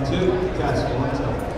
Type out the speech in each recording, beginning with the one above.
2, test 1, 2.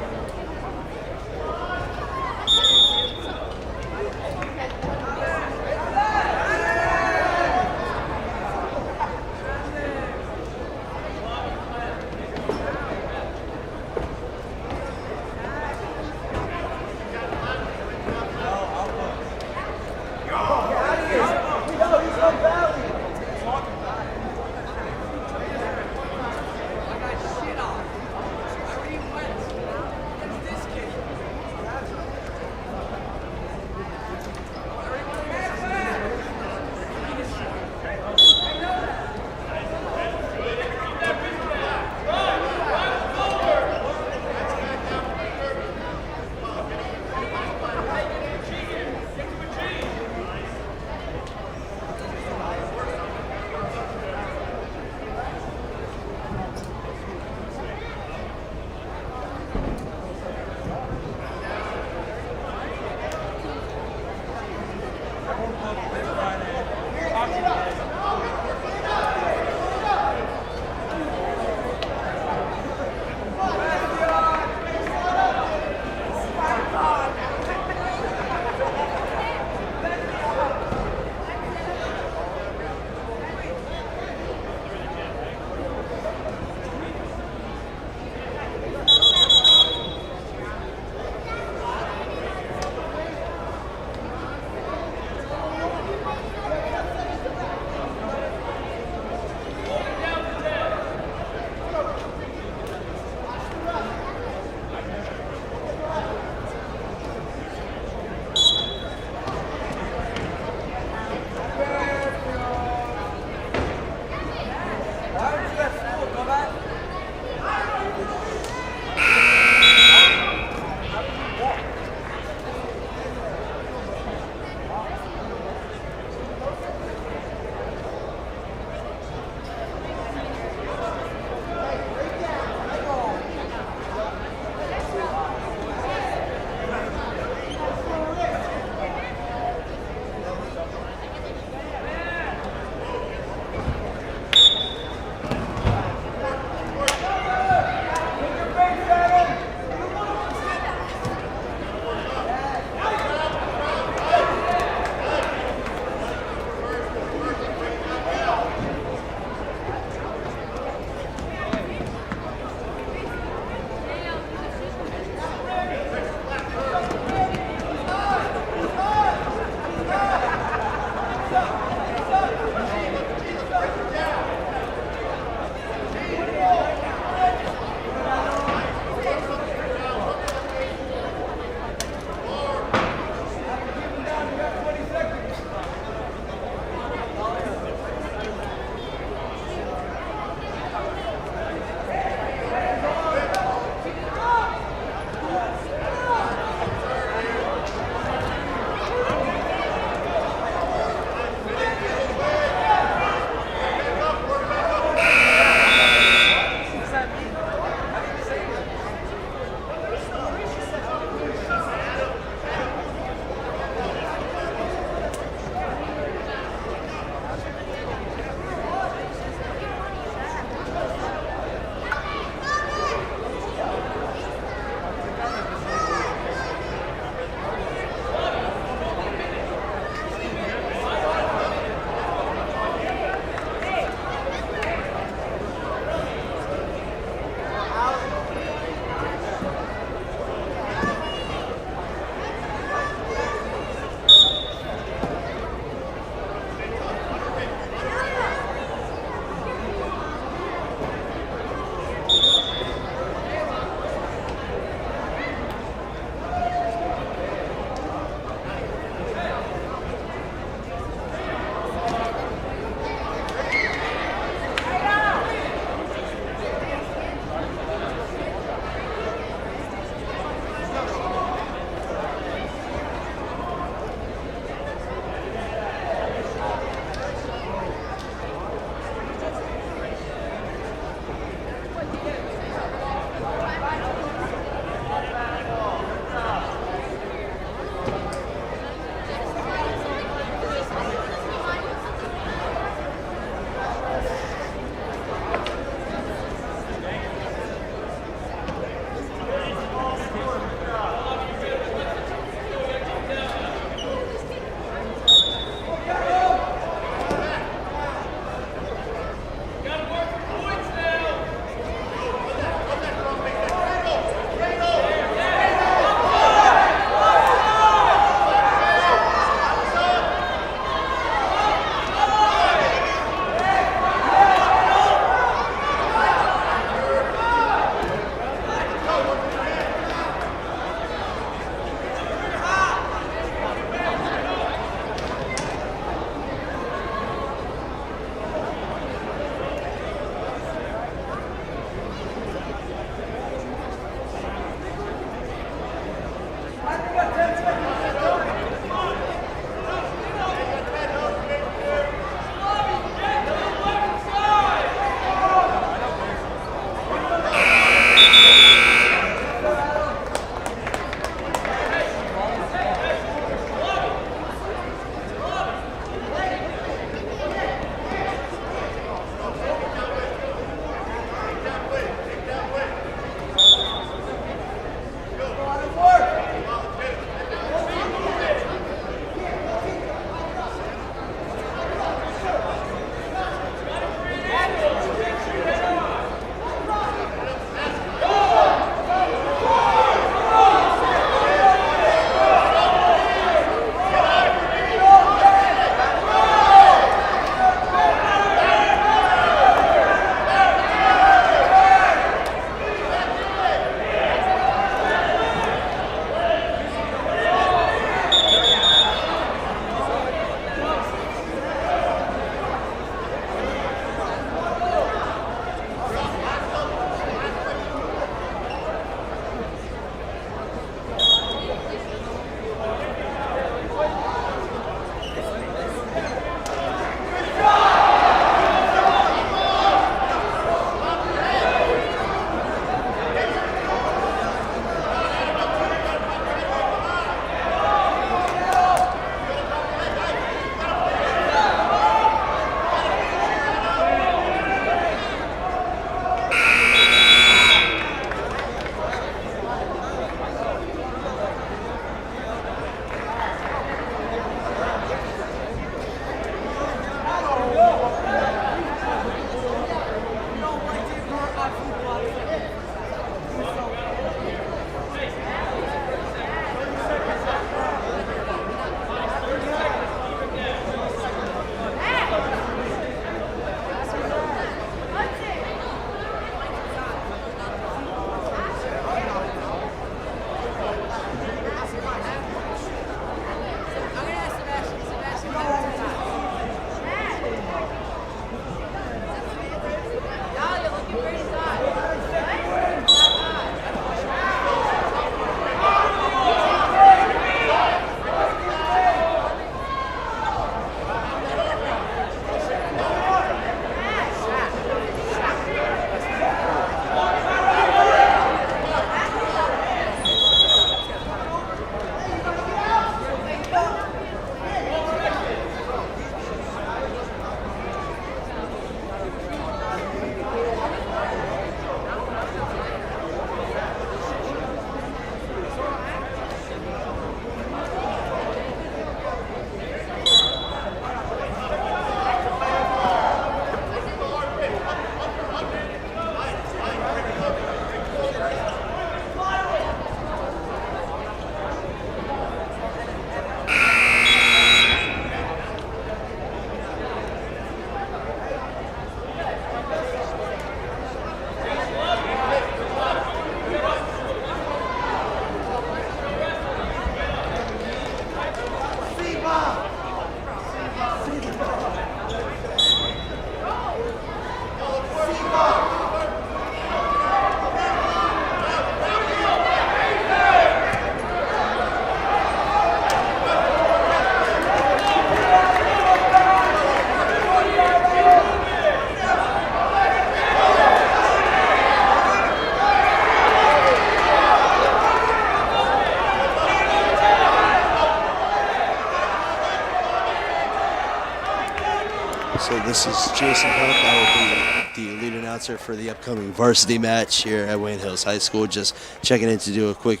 This is Jason Hook. I will be the lead announcer for the upcoming varsity match here at Wayne Hills High School. Just checking in to do a quick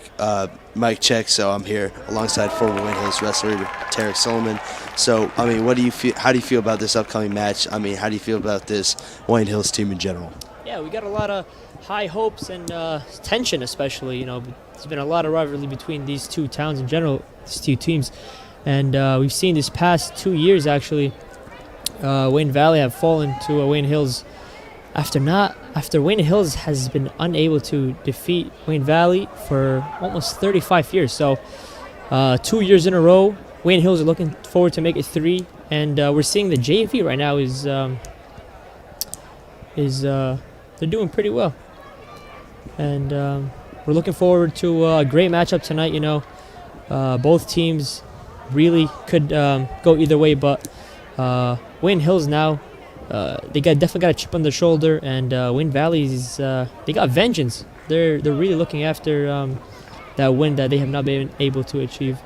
mic check. So I'm here alongside former Wayne Hills wrestler Tariq, Suliman. So, I mean, what do you feel? How do you feel about this upcoming match? I mean, how do you feel about this Wayne Hills team in general? Yeah, we got a lot of high hopes and tension, especially. You know, there's been a lot of rivalry between these two towns in general, these two teams, and we've seen this past 2 years actually. Wayne Valley have fallen to Wayne Hills after Wayne Hills has been unable to defeat Wayne Valley for almost 35 years. So 2 years in a row, Wayne Hills are looking forward to make it 3, and we're seeing the JV right now they're doing pretty well, and we're looking forward to a great matchup tonight. You know, both teams really could go either way, but Wayne Hills now, they definitely got a chip on their shoulder, and Wayne Valley's they got vengeance. They're really looking after that win that they have not been able to achieve.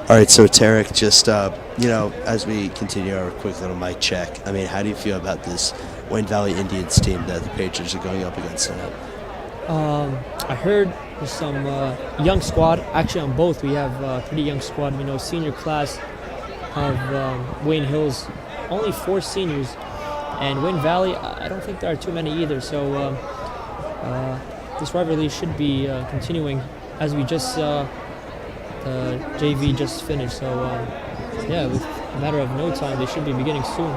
All right, so Tariq, just, you know, as we continue our quick little mic check, I mean, how do you feel about this Wayne Valley Indians team that the Patriots are going up against tonight? I heard there's some young squad. Actually, on both, we have a pretty young squad. You know, senior class of Wayne Hills, only 4 seniors. And Wayne Valley, I don't think there are too many either. So this rivalry should be continuing, as we just saw. JV just finished, so yeah, with a matter of no time, they should be beginning soon.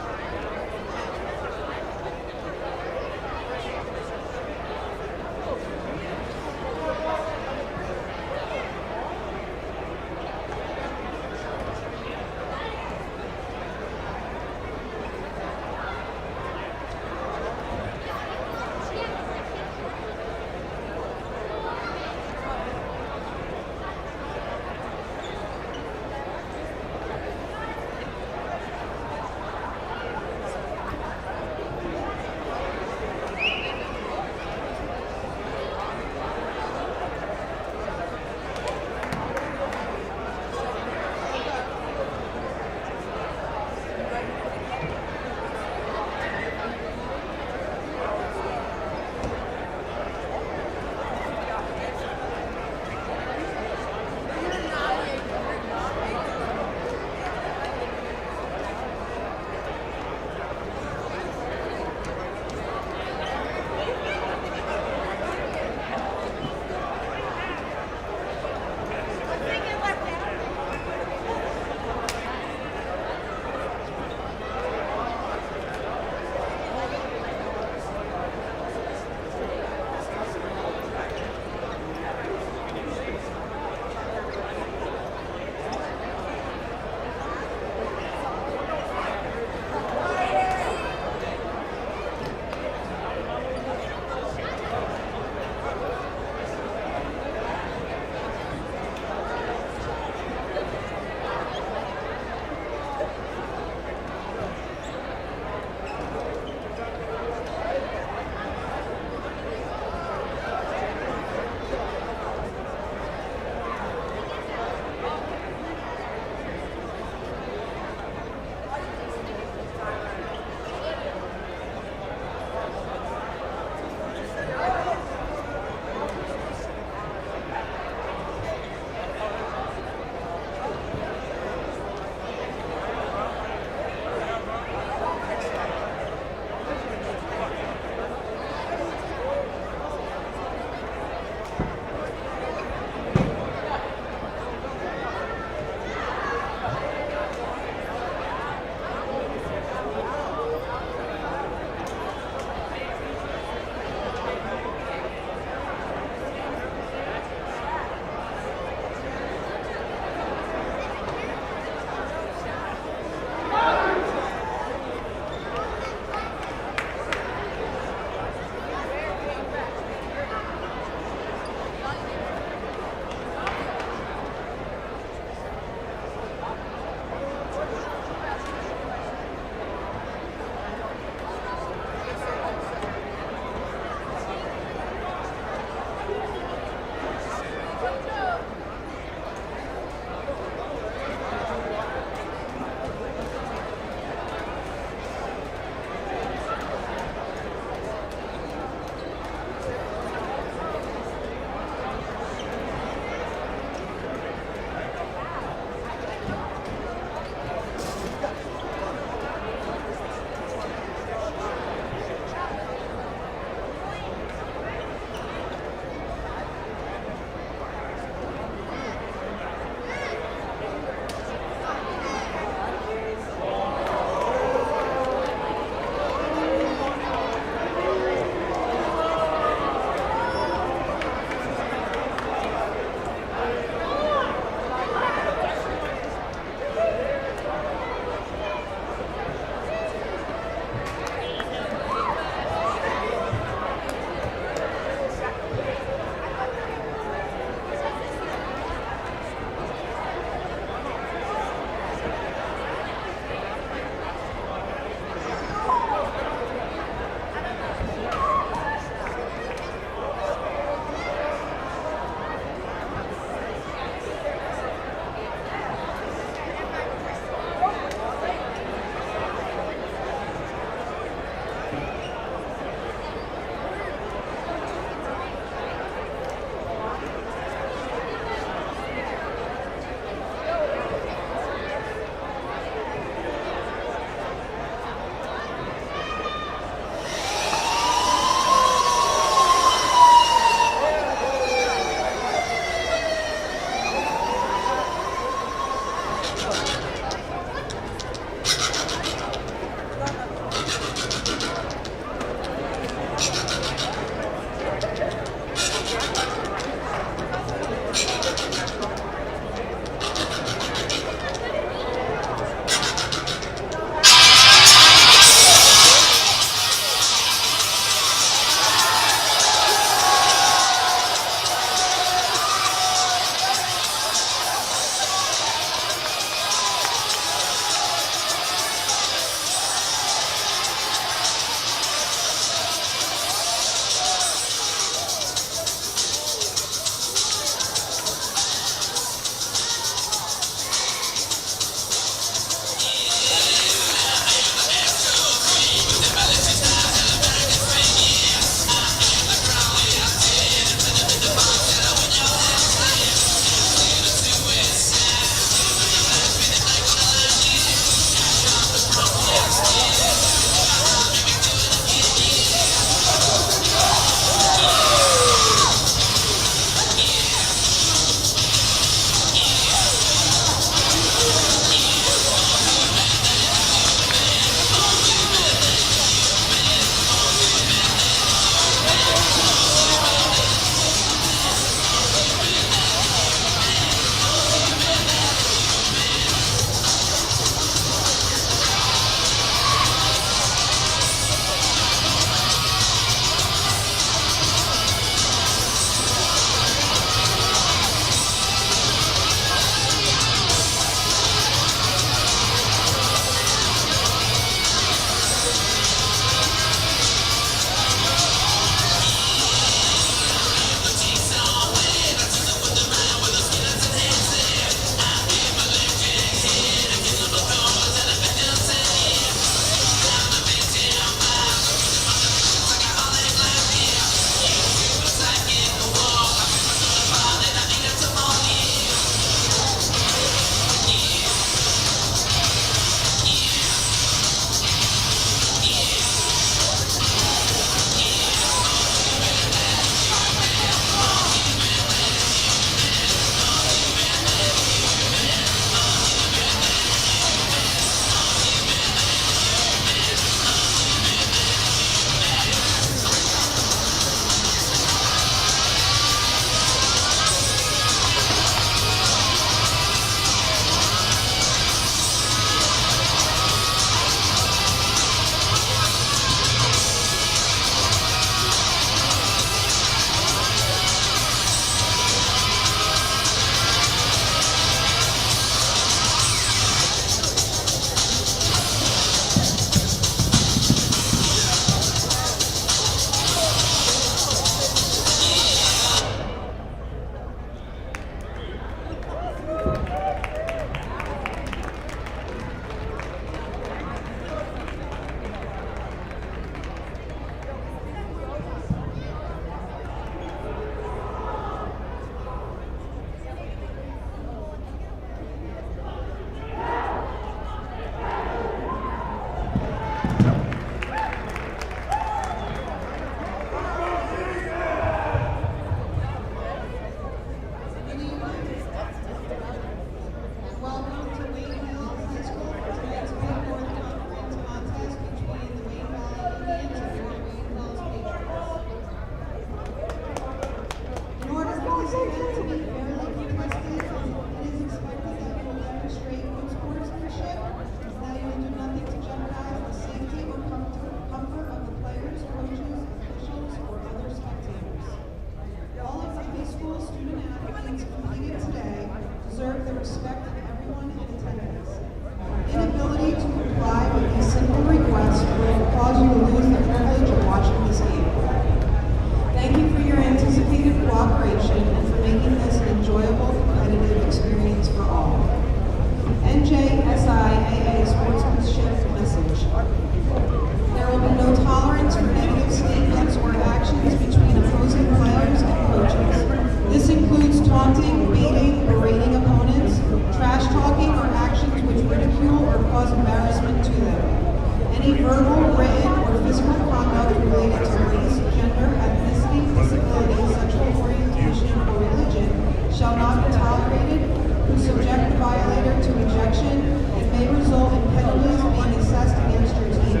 verbal, written, or physical conduct related to race, gender, ethnicity, disability, sexual orientation, or religion shall not be tolerated, who subject the violator to rejection and may result in penalties being assessed against your team.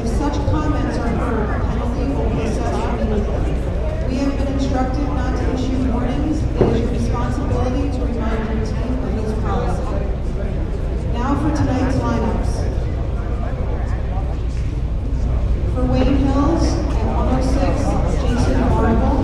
If such comments are heard, a penalty will be assessed immediately. We have been instructed not to issue warnings. It is your responsibility to remind your team of this policy. Now for tonight's lineups. For Wayne Hills at 106, Jason Marble.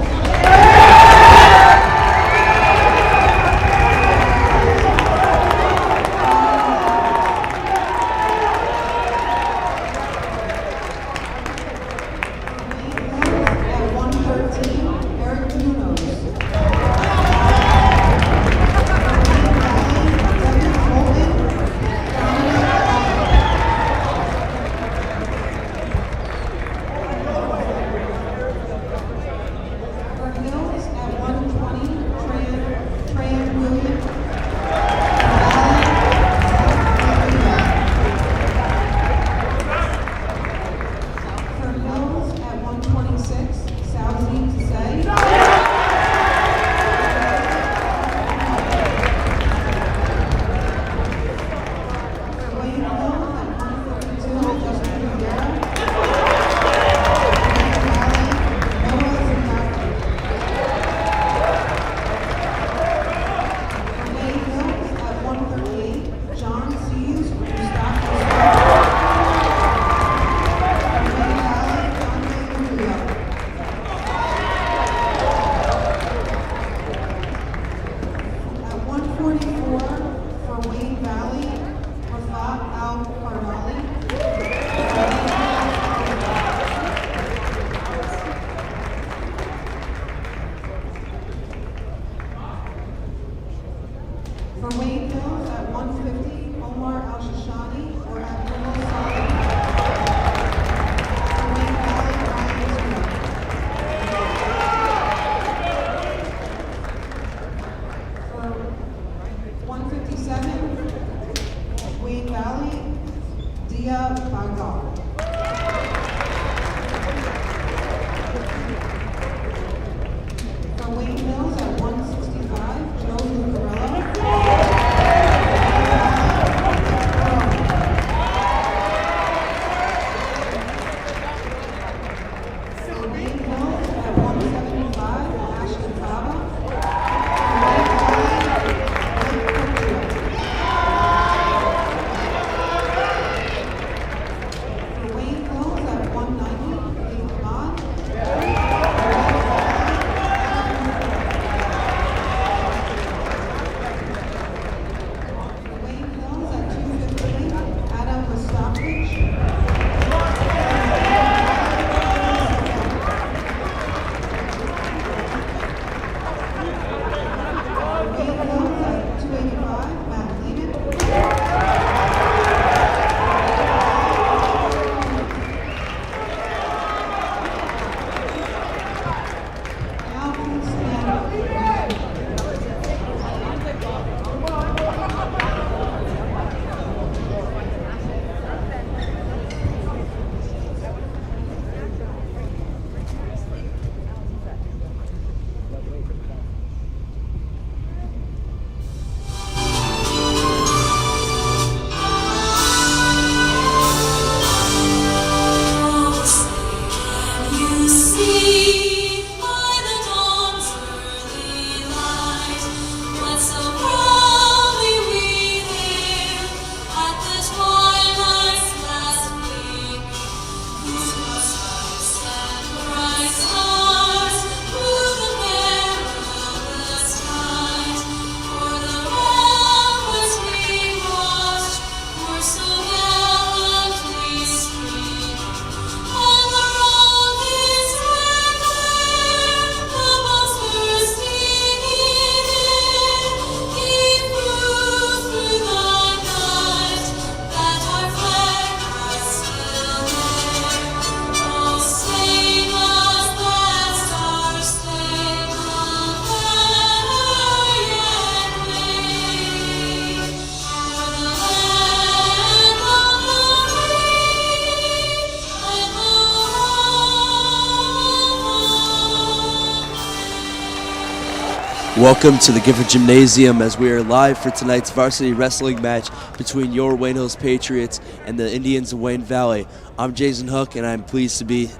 Welcome to the Gifford Gymnasium as we are live for tonight's varsity wrestling match between your Wayne Hills Patriots and the Indians of Wayne Valley. I'm Jason Hook, and I'm pleased to be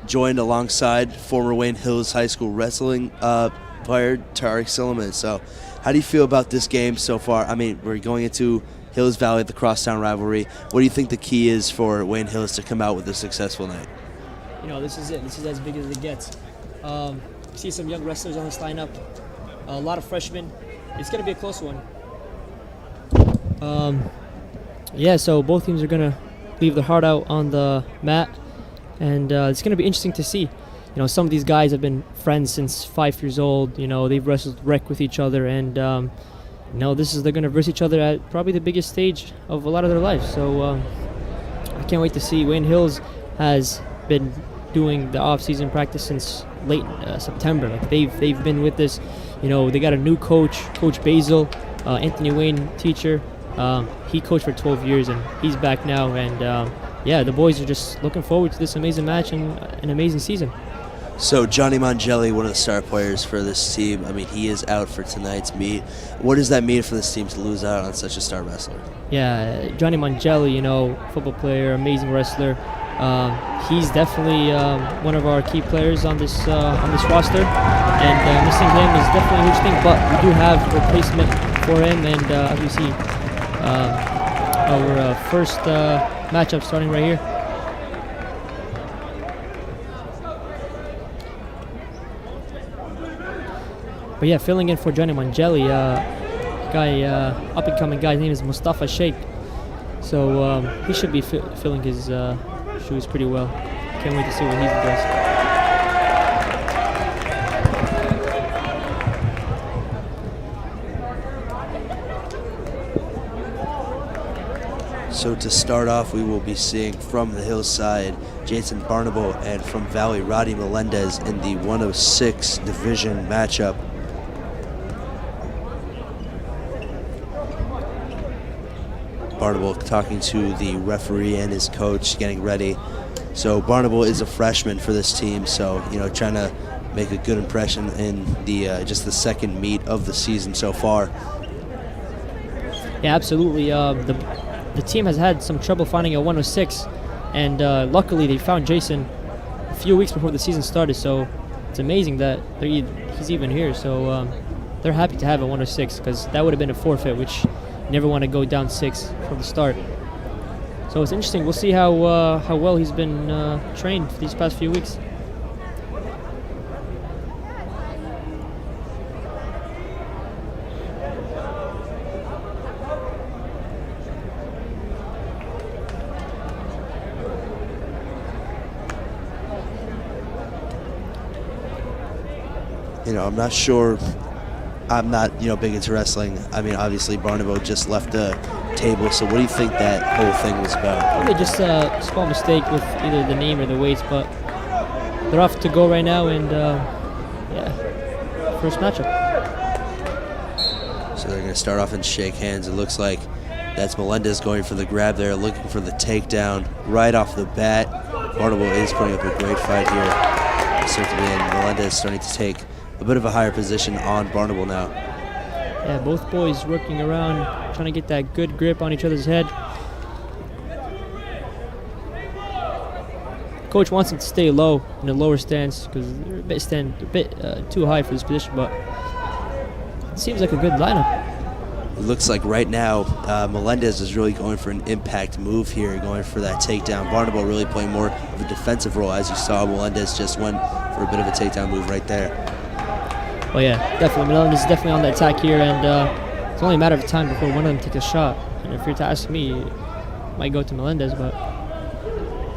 joined alongside former Wayne Hills High School wrestling player Tariq Suliman. So, how do you feel about this game so far? I mean, we're going into Hills Valley, the crosstown rivalry. What do you think the key is for Wayne Hills to come out with a successful night? You know, this is it. This is as big as it gets. See some young wrestlers on this lineup. A lot of freshmen. It's going to be a close one. Yeah, so both teams are going to leave their heart out on the mat, and it's going to be interesting to see. You know, some of these guys have been friends since 5 years old. You know, they've wrestled rec with each other, and you know, they're going to verse each other at probably the biggest stage of a lot of their lives. So I can't wait to see. Wayne Hills has been doing the off-season practice since late September. Like they've been with this. You know, they got a new coach, Coach Basil, Anthony Wayne teacher. He coached for 12 years, and he's back now. And yeah, the boys are just looking forward to this amazing match and an amazing season. So Johnny Mangelli, one of the star players for this team, I mean, he is out for tonight's meet. What does that mean for this team to lose out on such a star wrestler? Yeah, Johnny Mangelli, you know, football player, amazing wrestler. He's definitely one of our key players on this roster, and missing him is definitely a huge thing. But we do have a replacement for him, and as we see, our first matchup starting right here. But yeah, filling in for Johnny Mangelli, up and coming guy. His name is Mustafa Sheikh. So he should be filling his shoes pretty well. Can't wait to see what he does. So to start off, we will be seeing from the hillside Jason Barnable, and from Valley Roddy Melendez in the 106 division matchup. Barnable talking to the referee and his coach, getting ready. So Barnable is a freshman for this team, so you know, trying to make a good impression in the just the second meet of the season so far. Yeah, absolutely. The team has had some trouble finding a 106, and luckily they found Jason a few weeks before the season started. So it's amazing that he's even here. So they're happy to have a 106, because that would have been a forfeit, which you never want to go down 6 from the start. So it's interesting. We'll see how well he's been trained for these past few weeks. You know, I'm not sure. I'm not, you know, big into wrestling. I mean, obviously Barnabo just left the table. So what do you think that whole thing was about? Probably just a small mistake with either the name or the weights, but they're off to go right now, and yeah, first matchup. So they're going to start off and shake hands. It looks like that's Melendez going for the grab there, looking for the takedown right off the bat. Barnabo is putting up a great fight here. Certainly, and Melendez starting to take a bit of a higher position on Barnable now. Yeah, both boys working around, trying to get that good grip on each other's head. Coach wants him to stay low in the lower stance, because they're a bit too high for this position, but it seems like a good lineup. It looks like right now Melendez is really going for an impact move here, going for that takedown. Barnable really playing more of a defensive role, as you saw. Melendez just went for a bit of a takedown move right there. Well, yeah, definitely. Melendez is definitely on the attack here, and it's only a matter of time before one of them takes a shot. And if you're to ask me, it might go to Melendez, but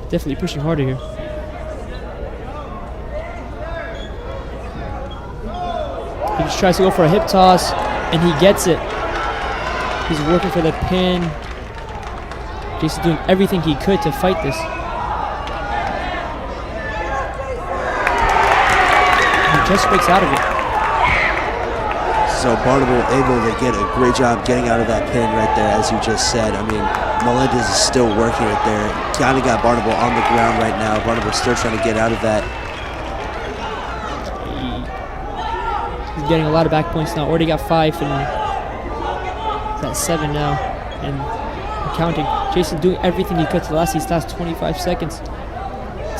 definitely pushing harder here. He just tries to go for a hip toss, and he gets it. He's working for the pin. Jason's doing everything he could to fight this. He just breaks out of it. So Barnable able to get a great job getting out of that pin right there, as you just said. I mean, Melendez is still working it there. Kind of got Barnable on the ground right now. Barnable still trying to get out of that. He's getting a lot of back points now. Already got 5, and he's at 7 now, and counting. Jason doing everything he could to these last 25 seconds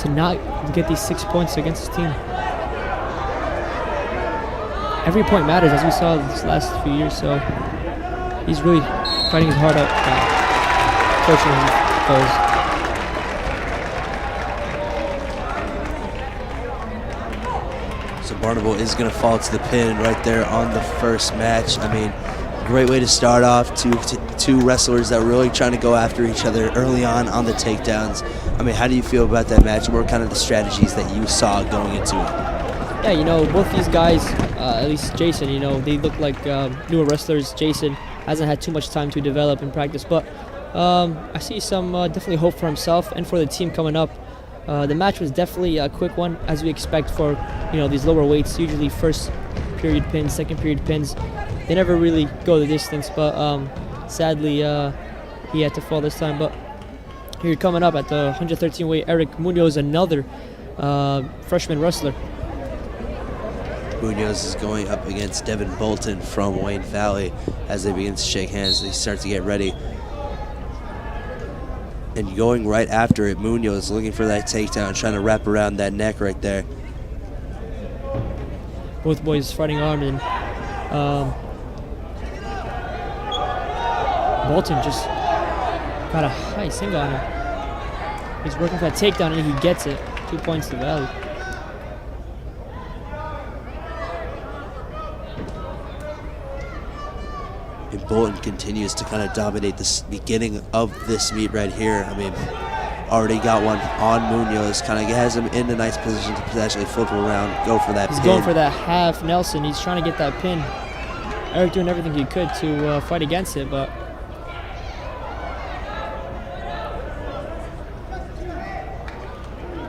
to not get these 6 points against his team. Every point matters, as we saw these last few years, so he's really fighting his heart out. Fortunately, So Barnable is going to fall to the pin right there on the first match. I mean, great way to start off. Two wrestlers that were really trying to go after each other early on the takedowns. I mean, how do you feel about that match? What were kind of the strategies that you saw going into it? Yeah, you know, both these guys, at least Jason, you know, they look like newer wrestlers. Jason hasn't had too much time to develop and practice, but I see some definitely hope for himself and for the team coming up. The match was definitely a quick one, as we expect for, you know, these lower weights. Usually first period pins, second period pins, they never really go the distance, but sadly he had to fall this time. But here coming up at the 113 weight, Eric Munoz, another freshman wrestler. Munoz is going up against Devin Bolton from Wayne Valley. As they begin to shake hands, they start to get ready. And going right after it, Munoz looking for that takedown, trying to wrap around that neck right there. Both boys fighting arm, and Bolton just got a high single on him. He's working for that takedown, and he gets it. 2 points to Valley. And Bolton continues to kind of dominate the beginning of this meet right here. I mean, already got one on Munoz, kind of has him in a nice position to potentially flip him around, go for that He's pin. going for that half Nelson. He's trying to get that pin. Eric doing everything he could to fight against it, but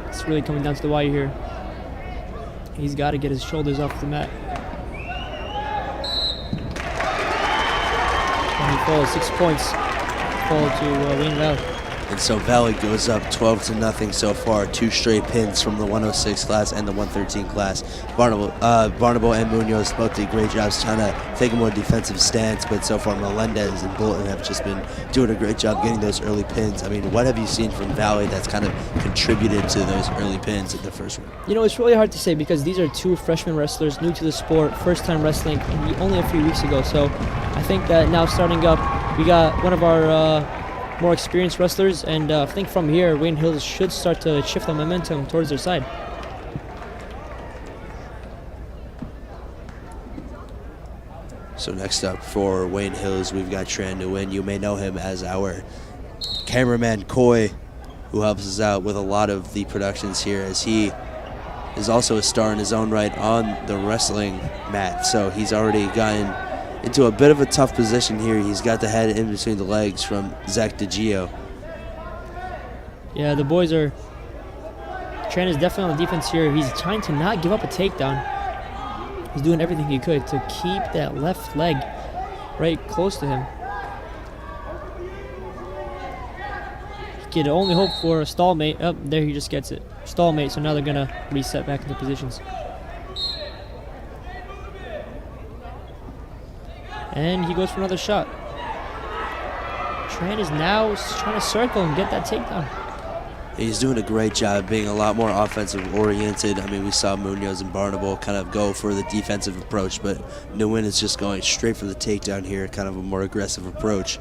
it's really coming down to the wire here. He's got to get his shoulders off the mat. And he falls 6 points. Fall to Wayne Valley. And so Valley goes up 12-0 so far. 2 straight pins from the 106 class and the 113 class. Barnable and Munoz both did great jobs trying to take a more defensive stance, but so far Melendez and Bolton have just been doing a great job getting those early pins. I mean, what have you seen from Valley that's kind of contributed to those early pins in the first round? You know, it's really hard to say because these are 2 freshman wrestlers new to the sport, first time wrestling only a few weeks ago. So I think that now starting up, we got one of our more experienced wrestlers, and I think from here, Wayne Hills should start to shift the momentum towards their side. So next up for Wayne Hills, we've got Tran Nguyen. You may know him as our cameraman Coy, who helps us out with a lot of the productions here, as he is also a star in his own right on the wrestling mat. So he's already gotten into a bit of a tough position here. He's got the head in between the legs from Zach DiGio. Yeah, the boys are... Tran is definitely on the defense here. He's trying to not give up a takedown. He's doing everything he could to keep that left leg right close to him. He could only hope for a stallmate. Oh, there he just gets it. Stallmate, so now they're going to reset back into positions. And he goes for another shot. Tran is now trying to circle and get that takedown. He's doing a great job being a lot more offensive oriented. I mean, we saw Munoz and Barnable kind of go for the defensive approach, but Nguyen is just going straight for the takedown here, kind of a more aggressive approach.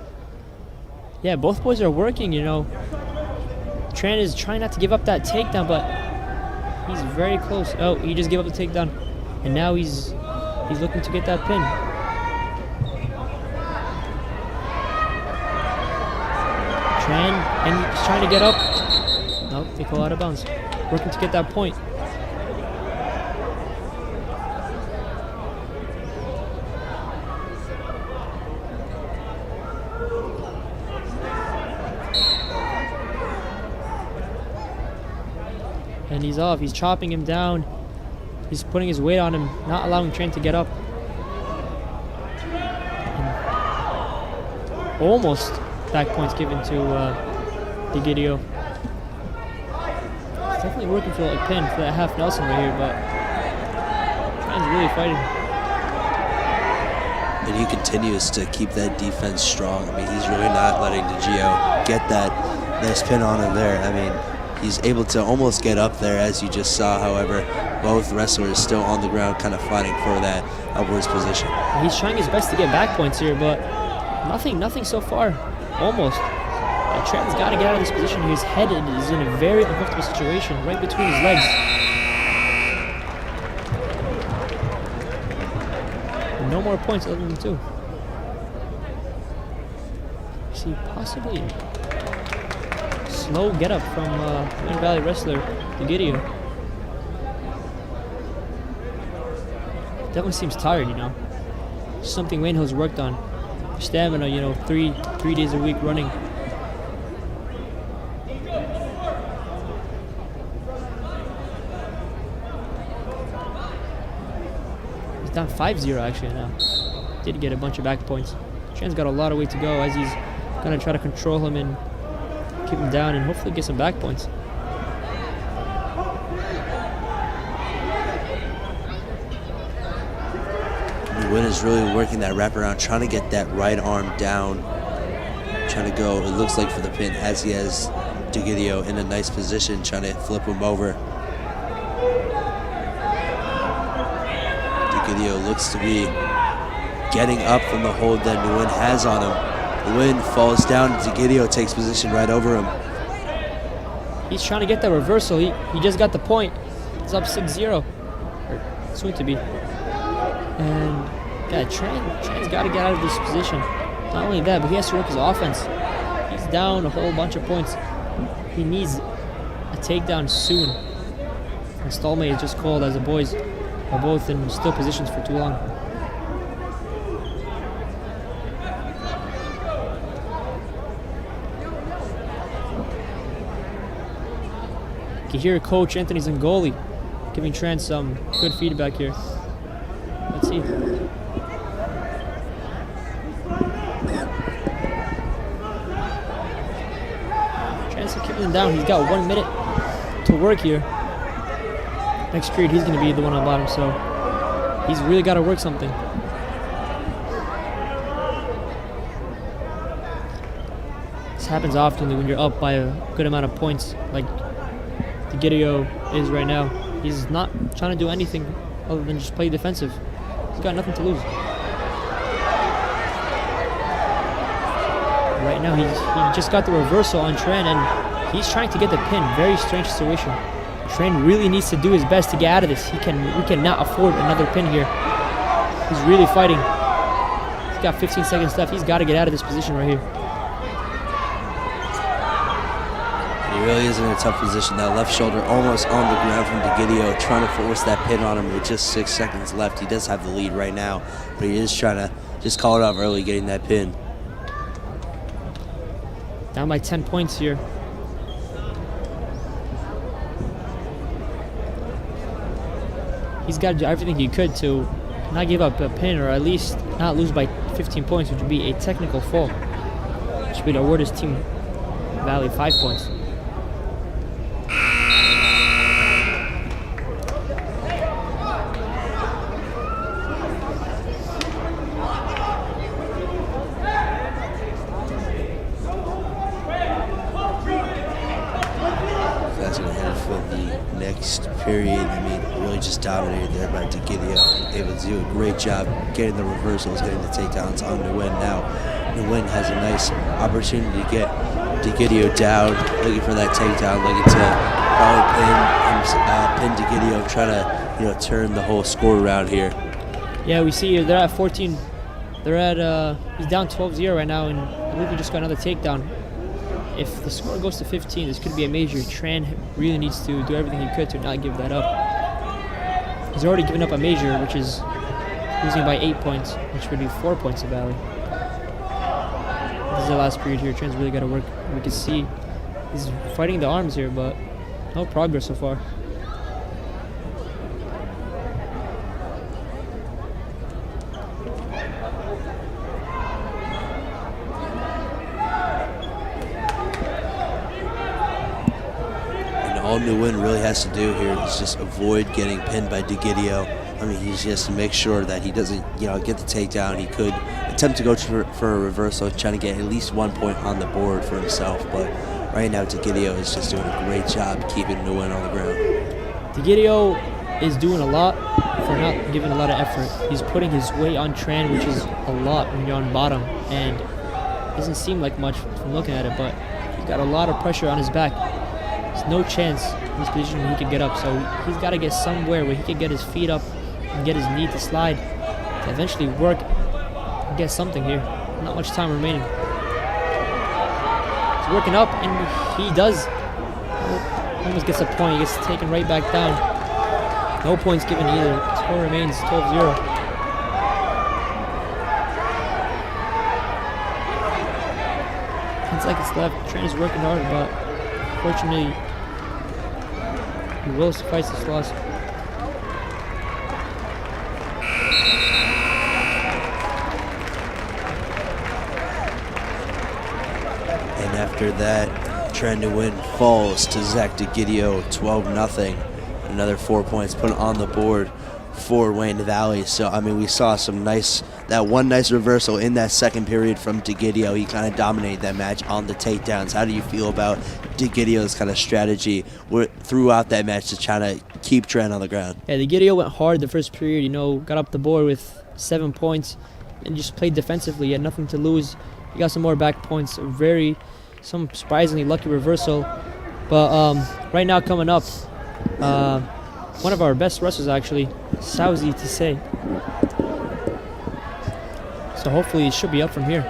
Yeah, both boys are working, you know. Tran is trying not to give up that takedown, but he's very close. Oh, he just gave up the takedown. And now he's looking to get that pin. Tran, and he's trying to get up. Nope, they go out of bounds. Working to get that point. And he's off. He's chopping him down. He's putting his weight on him, not allowing Tran to get up. And almost back points given to DiGidio. He's definitely working for a pin for that half Nelson right here, but Tran's really fighting. and he continues to keep that defense strong. I mean, he's really not letting DeGio get that nice pin on him there. I mean, he's able to almost get up there, as you just saw. However, both wrestlers still on the ground, kind of fighting for that upwards position. He's trying his best to get back points here, but nothing so far. Almost. Tran's got to get out of this position. His head is in a very uncomfortable situation, right between his legs. No more points other than 2. See, possibly slow get up from Wayne Valley wrestler DeGidio. Definitely seems tired, you know. Something Wayne Hill's worked on. Stamina, you know, three days a week running. He's down 5-0 actually now. Did get a bunch of back points. Tran's got a lot of way to go as he's gonna try to control him and keep him down and hopefully get some back points. Nguyen is really working that wraparound, trying to get that right arm down, trying to go, it looks like, for the pin, as he has DeGidio in a nice position, trying to flip him over. DeGidio looks to be getting up from the hold that Nguyen has on him. Nguyen falls down, DeGidio takes position right over him. He's trying to get that reversal. He just got the point. He's up 6-0, or soon to be. And yeah, Tran's got to get out of this position. Not only that, but he has to work his offense. He's down a whole bunch of points. He needs a takedown soon. And Stallmate is just called as the boys are both in still positions for too long. You can hear Coach Anthony Zangoli giving Tran some good feedback here. Let's see. Tran's keeping him down. He's got 1 minute to work here. Next period, he's going to be the one on bottom, so he's really got to work something. This happens often when you're up by a good amount of points, like DeGidio is right now. He's not trying to do anything other than just play defensive. He's got nothing to lose. Right now, he just got the reversal on Tran, and he's trying to get the pin. Very strange situation. Tran really needs to do his best to get out of this. We cannot afford another pin here. He's really fighting. He's got 15 seconds left. He's got to get out of this position right here. He really is in a tough position. That left shoulder almost on the ground from DeGidio, trying to force that pin on him with just 6 seconds left. He does have the lead right now, but he is trying to just call it off early, getting that pin. Down by 10 points here. He's got to do everything he could to not give up a pin, or at least not lose by 15 points, which would be a technical fall, which would award his team Valley 5 points. That's going to head for the next period. I mean, really just dominated there by DeGidio. Able to do a great job getting the reversals, getting the takedowns on Nguyen now. Nguyen has a nice opportunity to get DeGidio down, looking for that takedown, looking to probably pin DeGidio, try to turn the whole score around here. Yeah, we see they're at 14. They're at he's down 12-0 right now, and I believe he just got another takedown. If the score goes to 15, this could be a major. Tran really needs to do everything he could to not give that up. He's already given up a major, which is losing by 8 points, which would be 4 points to Valley. This is the last period here. Tran's really got to work. We can see he's fighting the arms here, but no progress so far. All Nguyen really has to do here is just avoid getting pinned by DeGidio. I mean, he just makes sure that he doesn't, get the takedown. He could attempt to go for a reversal, trying to get at least 1 point on the board for himself. But right now, Tagidio is just doing a great job keeping the win on the ground. Tagidio is doing a lot for not giving a lot of effort. He's putting his weight on Tran, which is a lot when you're on bottom, and it doesn't seem like much from looking at it, but he's got a lot of pressure on his back. There's no chance in this position he could get up, so he's got to get somewhere where he can get his feet up and get his knee to slide to eventually work and get something here. Not much time remaining. He's working up, and he does. Almost gets a point. He gets taken right back down. No points given either. Score remains 12-0. 10 seconds left. Tran is working hard, but unfortunately, he will suffice this loss. And after that, Tran to win falls to Zach Tagidio, 12-0. Another 4 points put on the board for Wayne Valley. So, I mean, we saw that one nice reversal in that second period from Tagidio. He kind of dominated that match on the takedowns. How do you feel about Tagidio's kind of strategy throughout that match to try to keep Tran on the ground? Yeah, Tagidio went hard the first period, got up the board with 7 points and just played defensively. He had nothing to lose. He got some more back points. Some surprisingly lucky reversal. But right now coming up, one of our best wrestlers actually, Sauzi Tissé. So hopefully it should be up from here.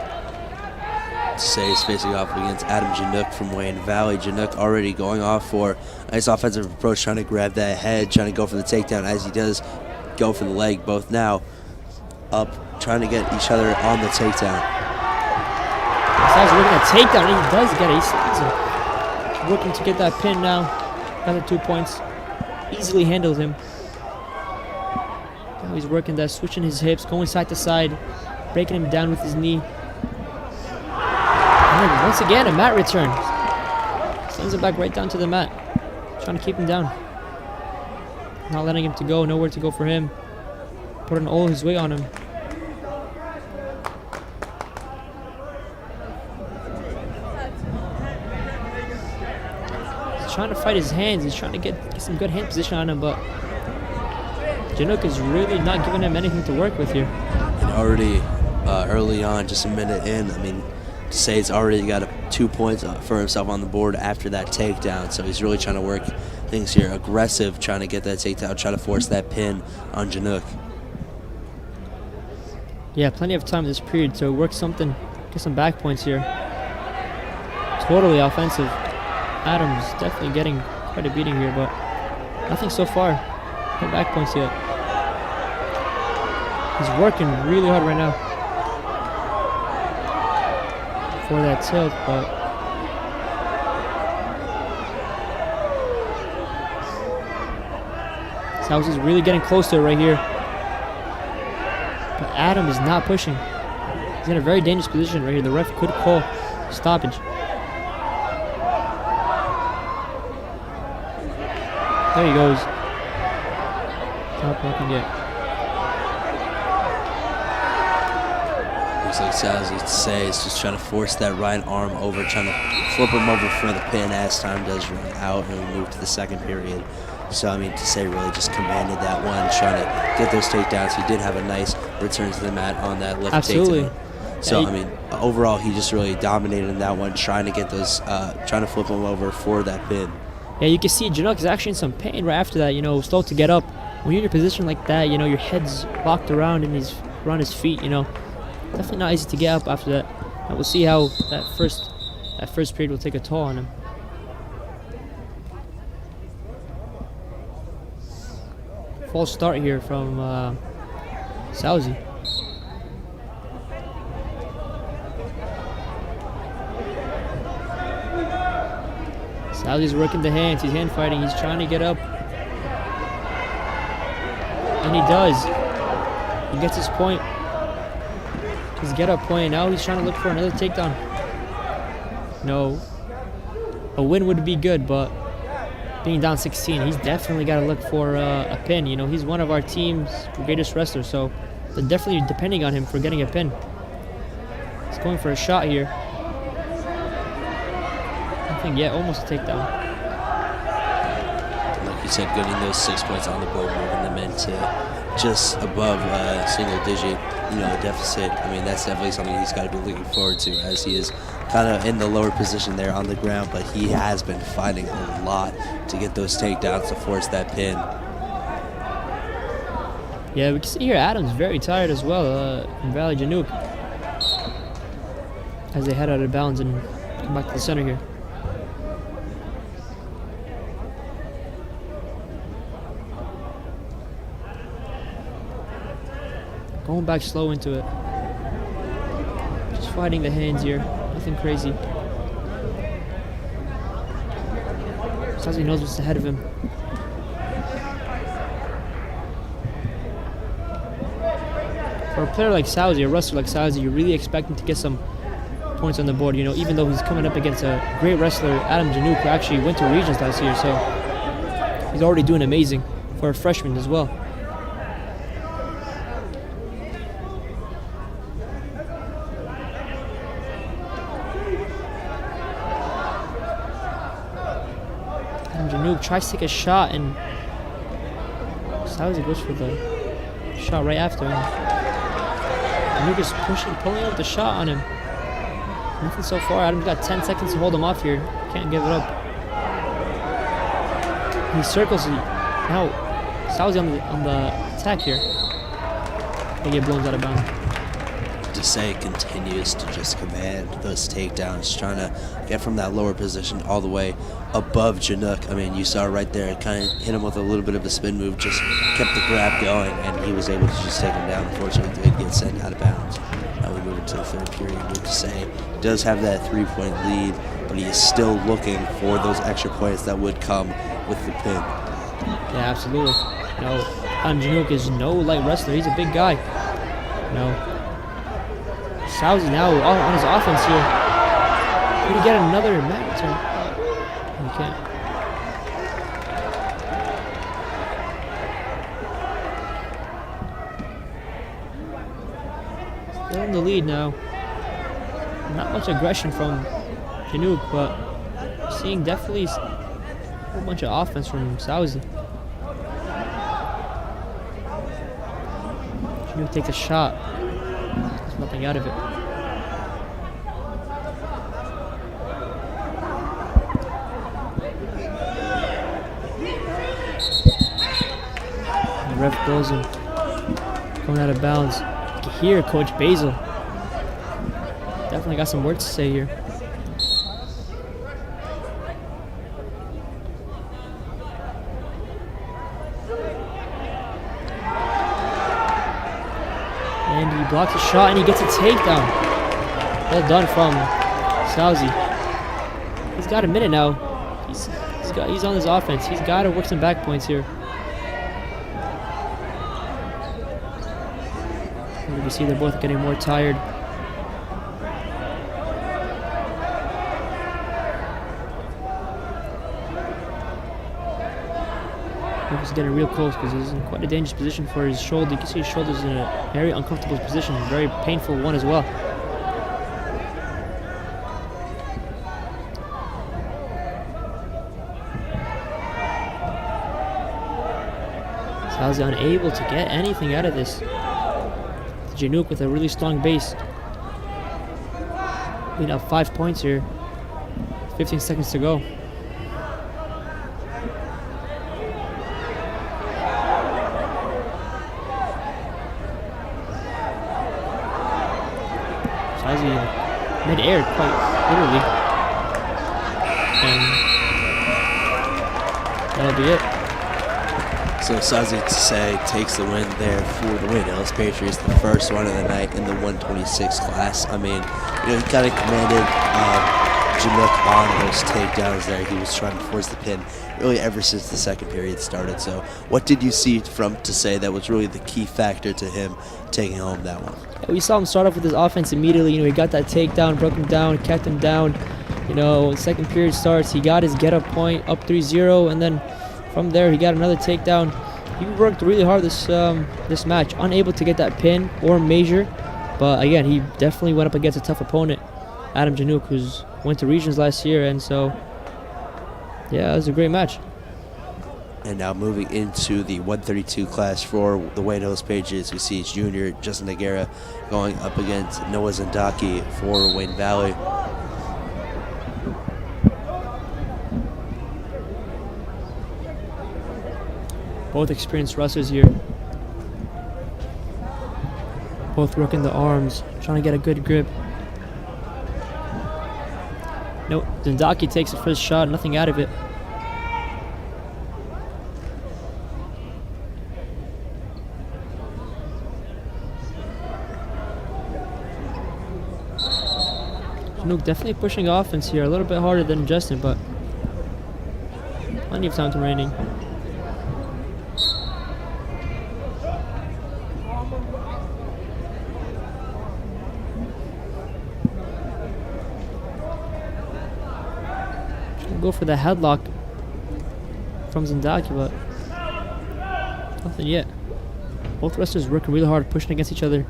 Tissé is facing off against Adam Janook from Wayne Valley. Janook already going off for a nice offensive approach, trying to grab that head, trying to go for the takedown as he does go for the leg. Both now up, trying to get each other on the takedown. Sauzi working a takedown, and he does get it. He's working to get that pin now. Another 2 points. Easily handled him. Now he's working that, switching his hips, going side to side, breaking him down with his knee. And then once again, a mat return. Sends him back right down to the mat. Trying to keep him down. Not letting him to go, nowhere to go for him. Putting all his weight on him. Trying to fight his hands. He's trying to get some good hand position on him, but Janook is really not giving him anything to work with here. And already early on, just a minute in, I mean, to say he's already got 2 points for himself on the board after that takedown. So he's really trying to work things here. Aggressive, trying to get that takedown, trying to force that pin on Janook. Yeah, plenty of time in this period to work something, get some back points here. Totally offensive. Adam's definitely getting quite a beating here, but nothing so far. No back points yet. He's working really hard right now for that tilt, but Sauzi's really getting close to it right here. But Adam is not pushing. He's in a very dangerous position right here. The ref could call stoppage. There he goes. Not blocking yet. Looks like Sauzi Tissé is just trying to force that right arm over, trying to flip him over for the pin as time does run out and we move to the second period. So, I mean, Tissé really just commanded that one, trying to get those takedowns. He did have a nice return to the mat on that left takedown. So, I mean, overall, he just really dominated in that one, trying to get those, trying to flip him over for that pin. Yeah, you can see Janook is actually in some pain right after that, slow to get up. When you're in a position like that, your head's locked around and he's around his feet, Definitely not easy to get up after that. And we'll see how that first period will take a toll on him. False start here from Sauzi. Sauzi's working the hands. He's hand fighting. He's trying to get up. And he does. He gets his point. His get up point. Now he's trying to look for another takedown. No. A win would be good, but being down 16, he's definitely got to look for a pin. You know, he's one of our team's greatest wrestlers, so they're definitely depending on him for getting a pin. He's going for a shot here. I think, yeah, almost a takedown. Like you said, getting those 6 points on the board, moving them into just above single digit, deficit. I mean, that's definitely something he's got to be looking forward to, as he is kind of in the lower position there on the ground, but he has been fighting a lot to get those takedowns to force that pin. Yeah, we can see here Adam's very tired as well in Valley Janook as they head out of bounds and come back to the center here. Going back slow into it. Just fighting the hands here. Nothing crazy. Sazi knows what's ahead of him. For a player like Sazi, a wrestler like Sazi, you're really expecting to get some points on the board. You know, even though he's coming up against a great wrestler, Adam Janook, who actually went to regions last year, so he's already doing amazing for a freshman as well. Janook tries to take a shot, and Sazi goes for the shot right after him. Janook is pulling out the shot on him. Nothing so far. Adam's got 10 seconds to hold him off here. Can't give it up. He circles it. Now Sazi on the attack here. They get blown out of bounds. Say continues to just command those takedowns, trying to get from that lower position all the way above Janook. I mean, you saw right there, it kind of hit him with a little bit of a spin move, just kept the grab going, and he was able to just take him down. Unfortunately, did get sent out of bounds. Now we move into the third period. With to say, he does have that 3-point lead, but he is still looking for those extra points that would come with the pin. Yeah, absolutely. You know, Janook is no light wrestler. He's a big guy. You know, Sazi now on his offense here. Could he get another mat turn? He can't. Still in the lead now. Not much aggression from Janook, but seeing definitely a whole bunch of offense from Sazi. Janook takes a shot. There's nothing out of it. The ref blows him. Going out of bounds. You can hear Coach Basil. Definitely got some words to say here. And he blocks a shot and he gets a takedown. Well done from Sazi. He's got a minute now. He's on his offense. He's got to work some back points here. You can see they're both getting more tired. He's getting real close because he's in quite a dangerous position for his shoulder. You can see his shoulder's in a very uncomfortable position, a very painful one as well. Sazi unable to get anything out of this. Janook with a really strong base. Lead up 5 points here. 15 seconds to go. Sazi mid-air, quite literally. And that'll be it. So Sazi takes the win there for the Wayne Hills Patriots, the first one of the night in the 126 class. I mean, he kind of commanded Janook on those takedowns there. He was trying to force the pin really ever since the second period started. So what did you see from Tasei that was really the key factor to him taking home that one? We saw him start off with his offense immediately. He got that takedown, broke him down, kept him down. You know, second period starts, he got his get-up point, up 3-0, and then from there he got another takedown. He worked really hard this match, unable to get that pin or measure, but again, he definitely went up against a tough opponent, Adam Janouk, who's went to regions last year, and so yeah, it was a great match. And now moving into the 132 class for the Wayne Hills Patriots, we see junior Justin Noguera going up against Noah Zindaki for Wayne Valley. Both experienced wrestlers here. Both working the arms, trying to get a good grip. No, Zindaki takes the first shot, nothing out of it. Janouk definitely pushing offense here, a little bit harder than Justin, but plenty of time remaining. Go for the headlock from Zindaki, but nothing yet. Both wrestlers working really hard, pushing against each other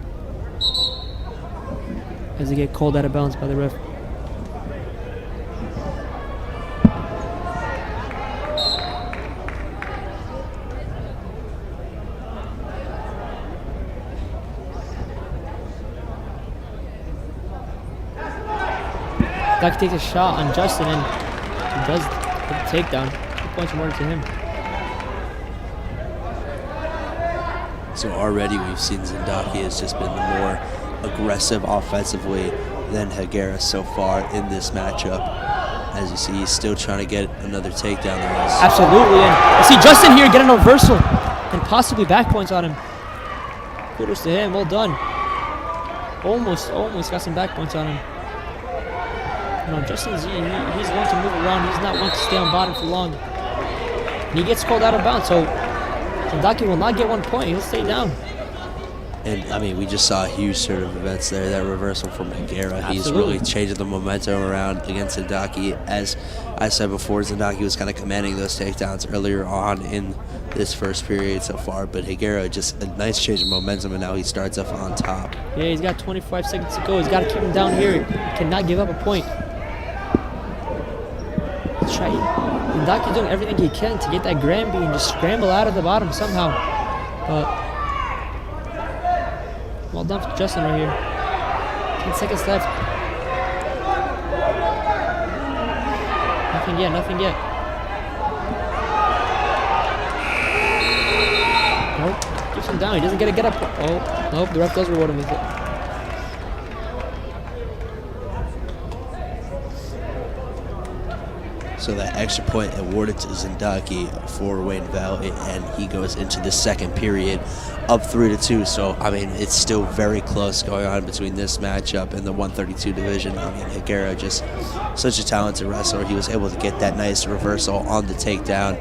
as they get called out of bounds by the ref. Zindaki takes a shot on Justin and he does the takedown. 2 points more to him. So already we've seen Zindaki has just been the more aggressive offensively than Noguera so far in this matchup. As you see, he's still trying to get another takedown. Absolutely, and I see Justin here getting a reversal and possibly back points on him. Kudos to him, well done. Almost got some back points on him. You know, Justin's he's one to move around. He's not one to stay on bottom for long. And he gets called out of bounds, so Zindaki will not get 1 point. He'll stay down. And I mean, we just saw a huge turn of events there. That reversal from Noguera. He's really changing the momentum around against Zindaki. As I said before, Zindaki was kind of commanding those takedowns earlier on in this first period so far. But Noguera, just a nice change of momentum, and now he starts off on top. Yeah, he's got 25 seconds to go. He's got to keep him down here. He cannot give up a point. Zindaki doing everything he can to get that Granby and just scramble out of the bottom somehow. But well done for Justin right here. 10 seconds left. Nothing yet. Nope, keeps him down. He doesn't get a get up. Oh, nope, the ref does reward him with it. So that extra point awarded to Zindaki for Wayne Valley, and he goes into the second period up 3-2. So, I mean, it's still very close going on between this matchup and the 132 division. I mean, Noguera, just such a talented wrestler. He was able to get that nice reversal on the takedown.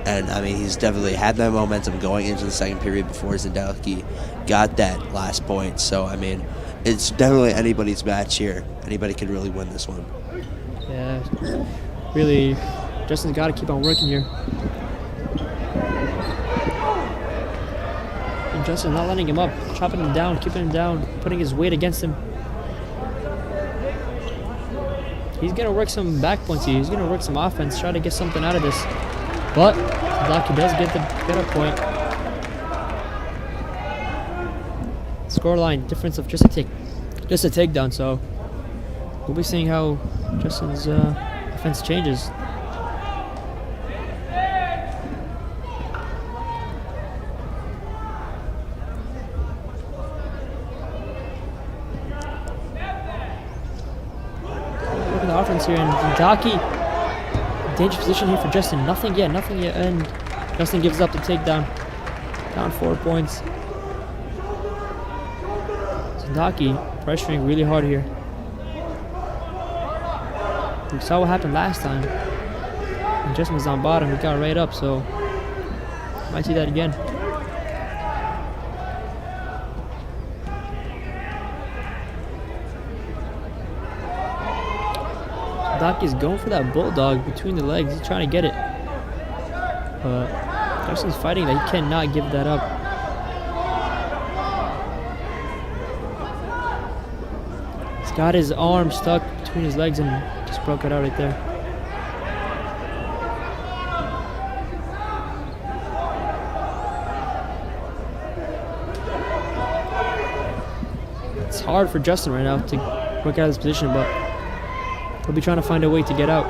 And, I mean, he's definitely had that momentum going into the second period before Zindaki got that last point. So, I mean, it's definitely anybody's match here. Anybody could really win this one. Yeah. Really, Justin's got to keep on working here. And Justin not letting him up, chopping him down, keeping him down, putting his weight against him. He's going to work some back points here. He's going to work some offense, try to get something out of this. But Zindaki does get a point. Scoreline difference of just a takedown. So we'll be seeing how Justin's offense changes. Look at the offense here, and Zindaki, dangerous position here for Justin. Nothing yet, and Justin gives up the takedown. Down 4 points. Zindaki pressuring really hard here. We saw what happened last time. And Justin was on bottom, he got right up, so might see that again. Zdaki's going for that bulldog between the legs. He's trying to get it. But Justin's fighting that. He cannot give that up. He's got his arm stuck between his legs and just broke it out right there. It's hard for Justin right now to work out of this position, but he'll be trying to find a way to get out.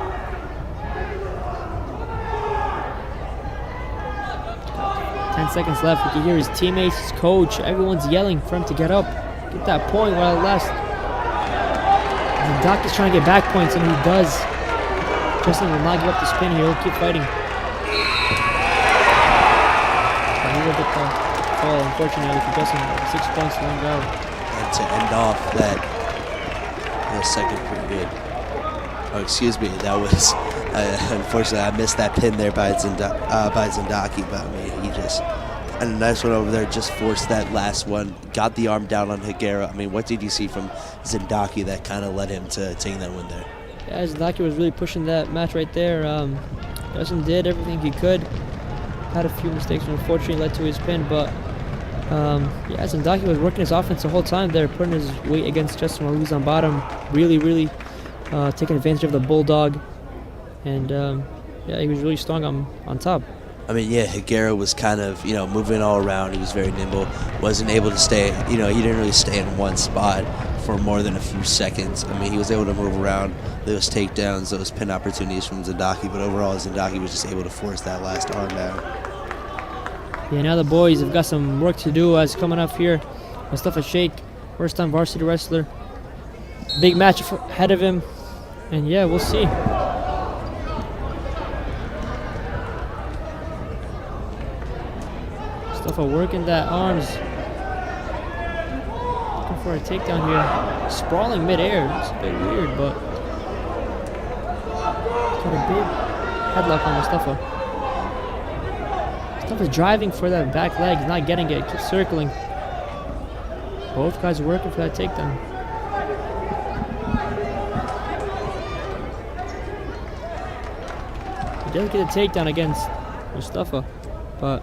10 seconds left. You can hear his teammates, his coach, everyone's yelling for him to get up. Get that point while it lasts. And Doc is trying to get back points, and he does. Justin will not give up the spin here. He'll keep fighting. But he will get the fall, unfortunately, for Justin. 6 points to 1 go. And to end off that second period. Oh, excuse me. That was unfortunately I missed that pin there by Zindaki, but I mean he just and a nice one over there. Just forced that last one. Got the arm down on Higuera. I mean, what did you see from Zindaki that kind of led him to taking that win there? Yeah, Zindaki was really pushing that match right there. Justin did everything he could. Had a few mistakes, and unfortunately led to his pin, but. Yeah, Zindaki was working his offense the whole time there, putting his weight against Justin while he was on bottom. Really taking advantage of the bulldog. And, yeah, he was really strong on top. I mean, yeah, Higuera was kind of, moving all around. He was very nimble. Wasn't able to stay, he didn't really stay in one spot for more than a few seconds. I mean, he was able to move around those takedowns, those pin opportunities from Zindaki, but overall Zindaki was just able to force that last arm down. Yeah, now the boys have got some work to do as coming up here. Mustafa Sheikh, first time varsity wrestler. Big match ahead of him. And yeah, we'll see. Mustafa working that arms. Looking for a takedown here. Sprawling midair. It's a bit weird, but got a big headlock on Mustafa. Mustafa's driving for that back leg, he's not getting it, keeps circling. Both guys are working for that takedown. He does get a takedown against Mustafa, but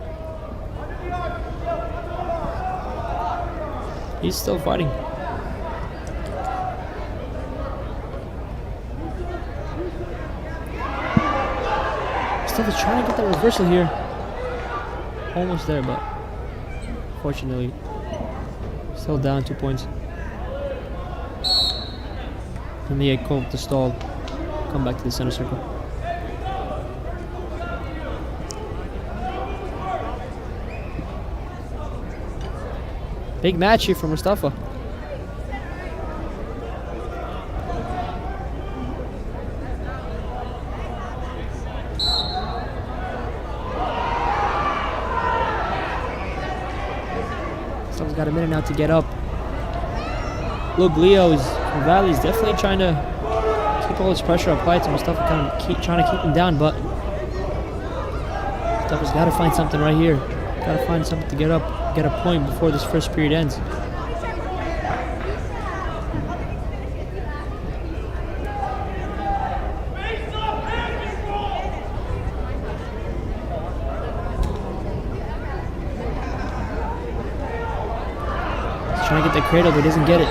he's still fighting. Mustafa's trying to get that reversal here. Almost there, but fortunately still down 2 points. And the Colt to stall, come back to the center circle. Big match here for Mustafa. Mustafa's got a minute now to get up. Look, Leo from Valley is definitely trying to keep all this pressure applied to Mustafa, kind of trying to keep him down, but Mustafa's got to find something right here. Got to find something to get up, get a point before this first period ends. Trying to get that cradle, but he doesn't get it.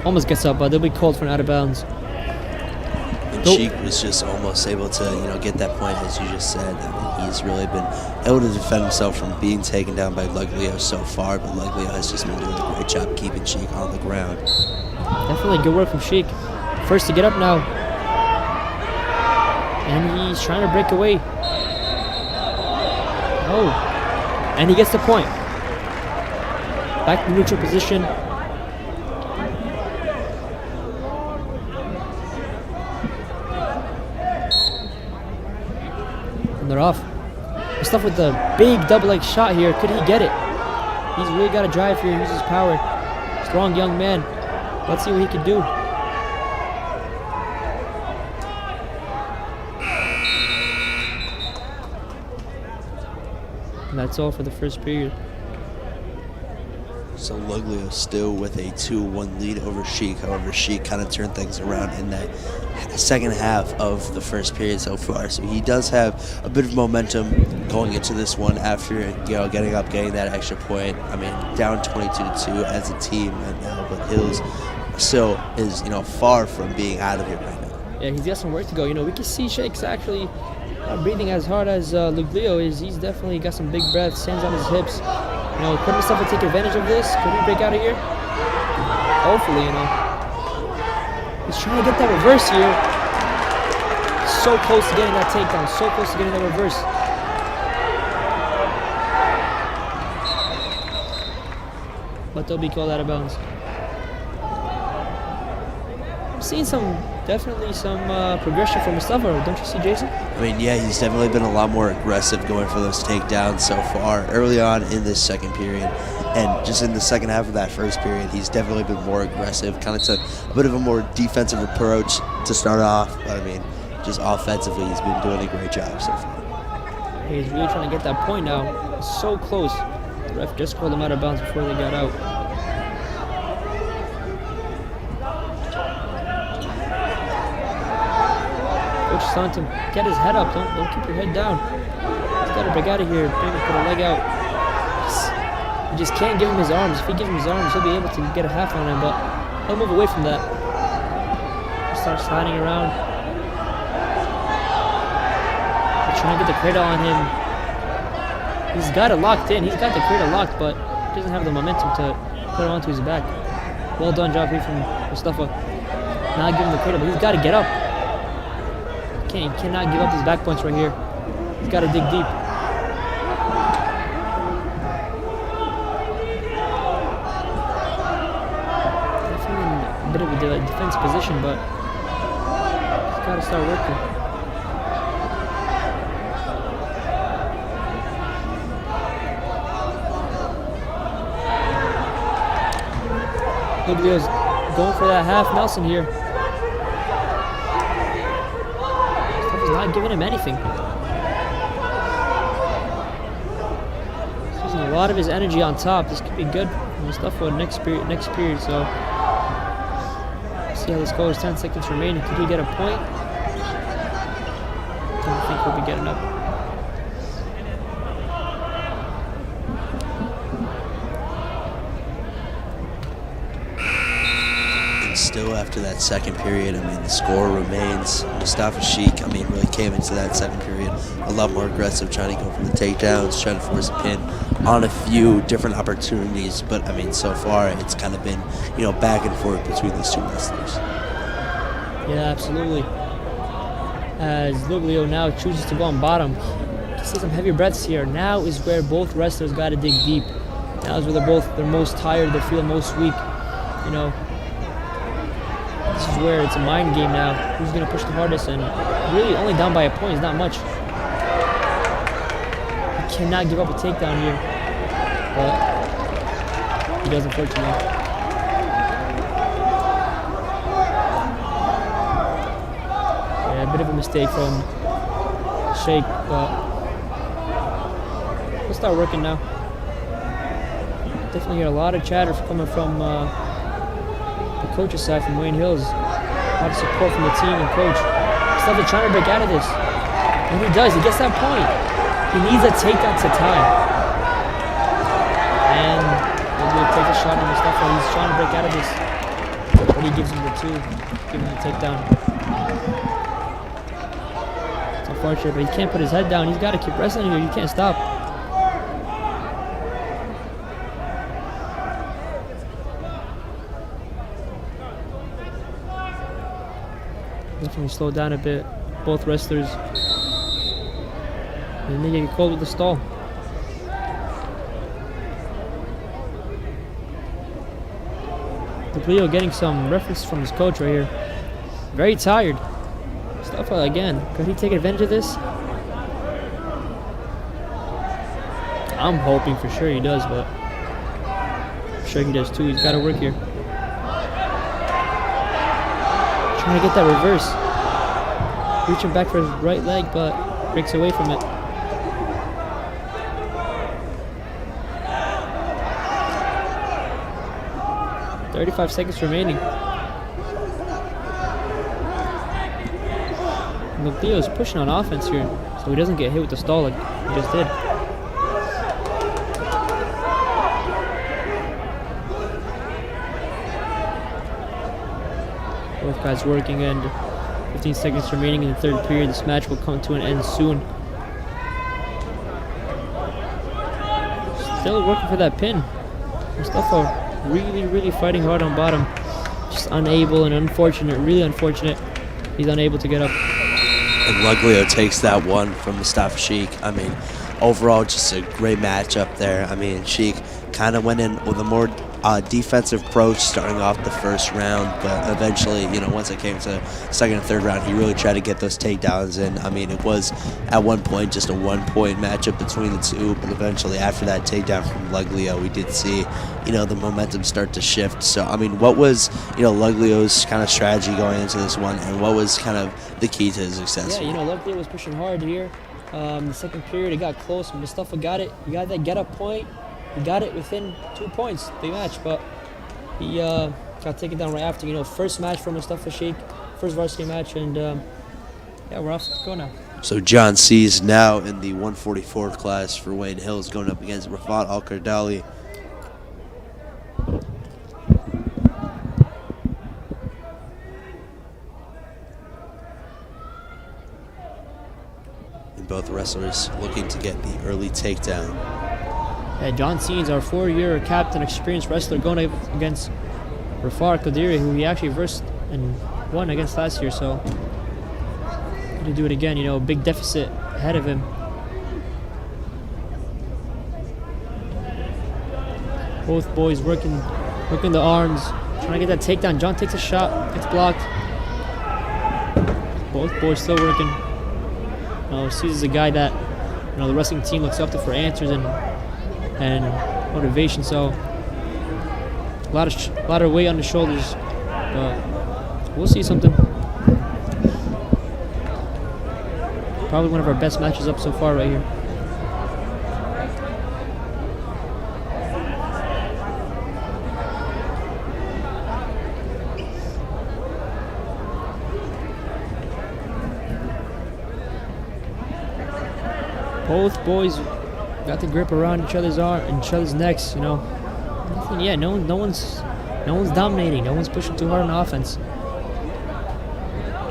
Almost gets up, but they'll be called for an out of bounds. And Sheik was just almost able to, get that point, as you just said. I mean, he's really been able to defend himself from being taken down by Luglio so far, but Luglio has just been doing a great job keeping Sheik on the ground. Definitely good work from Sheik. First to get up now. And he's trying to break away. Oh. And he gets the point. Back to neutral position. And they're off. Stuff with the big double leg shot here. Could he get it? He's really got to drive here, use his power. Strong young man. Let's see what he can do. And that's all for the first period. So Luglio still with a 2-1 lead over Sheik. However, Sheik kind of turned things around in that second half of the first period so far. So he does have a bit of momentum going into this one after getting that extra point. I mean, down 22-2 as a team right now, but Hills still is far from being out of here right now. Yeah, he's got some work to go. We can see Sheik's actually not breathing as hard as Luglio is. He's definitely got some big breaths, hands on his hips. Could himself take advantage of this? Could he break out of here? Hopefully, He's trying to get that reverse here. So close to getting that takedown. So close to getting that reverse. But they'll be called out of bounds. I'm seeing definitely some progression from Mustafa, don't you see, Jason? I mean, yeah, he's definitely been a lot more aggressive going for those takedowns so far early on in this second period. And just in the second half of that first period, he's definitely been more aggressive, kind of took a bit of a more defensive approach to start off. But I mean, just offensively, he's been doing a great job so far. He's really trying to get that point now. It's so close. The ref just called him out of bounds before they got out. Coach is telling him, get his head up. Don't keep your head down. He's got to break out of here. Maybe put a leg out. You just can't give him his arms. If he gives him his arms, he'll be able to get a half on him, but he'll move away from that. He starts sliding around. They're trying to get the cradle on him. He's got it locked in. He's got the cradle locked, but he doesn't have the momentum to put it onto his back. Well done job here from Mustafa. Not giving the cradle, but he's got to get up. He cannot give up his back points right here. He's got to dig deep. Definitely in a bit of a defense position, but he's got to start working. Luglio's going for that half Nelson here. Mustafa's not giving him anything. He's using a lot of his energy on top. This could be good for Mustafa next period. So see how this goes. 10 seconds remaining. Could he get a point? I don't think he'll be getting up. Still after that second period, I mean, the score remains. Mustafa Sheik, I mean, really came into that second period a lot more aggressive, trying to go for the takedowns, trying to force a pin on a few different opportunities. But, I mean, so far, it's kind of been, back and forth between these two wrestlers. Yeah, absolutely. As Luglio now chooses to go on bottom. You can see some heavy breaths here. Now is where both wrestlers got to dig deep. Now is where they're most tired, they feel most weak. This is where it's a mind game now. Who's going to push the hardest? And really only down by a point is not much. He cannot give up a takedown here. But he does, unfortunately. Yeah, a bit of a mistake from Sheik, but we'll start working now. Definitely hear a lot of chatter coming from the coach's side from Wayne Hills. A lot of support from the team and coach. Mustafa trying to break out of this. And he does. He gets that point. He needs a takedown to tie. And he'll take a shot on Mustafa. He's trying to break out of this. But he gives him the two. Giving him the takedown. It's unfortunate, but he can't put his head down. He's got to keep wrestling here. He can't stop. Definitely slowed down a bit, both wrestlers. And they get called with the stall. Luglio getting some reference from his coach right here. Very tired. Mustafa again. Could he take advantage of this? I'm hoping for sure he does, but I'm sure he does too. He's got to work here. Trying to get that reverse. Reaching back for his right leg, but breaks away from it. 35 seconds remaining. Leo's pushing on offense here, so he doesn't get hit with the stall like he just did. Both guys working, and 15 seconds remaining in the third period. This match will come to an end soon. Still working for that pin. Mustafa really fighting hard on bottom. Just unable and unfortunate, really unfortunate. He's unable to get up. And Luglio takes that one from Mustafa Sheikh. I mean, overall, just a great match up there. I mean, Sheikh kind of went in with a more defensive approach starting off the first round, but eventually, once it came to second and third round, he really tried to get those takedowns in. I mean, it was at one point just a 1-point matchup between the two, but eventually after that takedown from Luglio, we did see, the momentum start to shift. So, I mean, what was, Luglio's kind of strategy going into this one, and what was kind of the key to his success? Yeah, Luglio was pushing hard here. The second period, it got close. Mustafa got it. He got that get-up point. He got it within 2 points, the match, but he got taken down right after. First match for Mustafa Sheikh, first varsity match, and yeah, we're off to go now. So John C's now in the 144 class for Wayne Hills, going up against Rafat Al-Kardali. And both wrestlers looking to get the early takedown. John Ceen's our 4-year captain, experienced wrestler, going up against Rafat Al-Kardali, who he actually versed and won against last year, so to do it again, big deficit ahead of him. Both boys working the arms, trying to get that takedown. John takes a shot, gets blocked. Both boys still working. C's is a guy that the wrestling team looks up to for answers and motivation. So a lot of weight on the shoulders, but we'll see something. Probably one of our best matches up so far right here. Both boys got the grip around each other's necks, Nothing yet. No one's dominating. No one's pushing too hard on offense.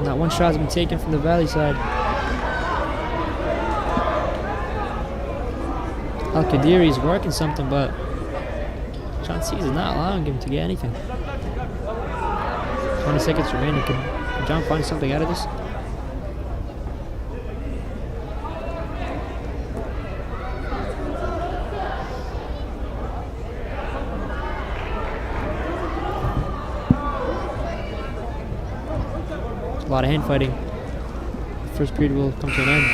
Not one shot's been taken from the valley side. Al-Kardali is working something, but John C's is not allowing him to get anything. 20 seconds remaining. Can John find something out of this? A lot of hand fighting. The first period will come to an end.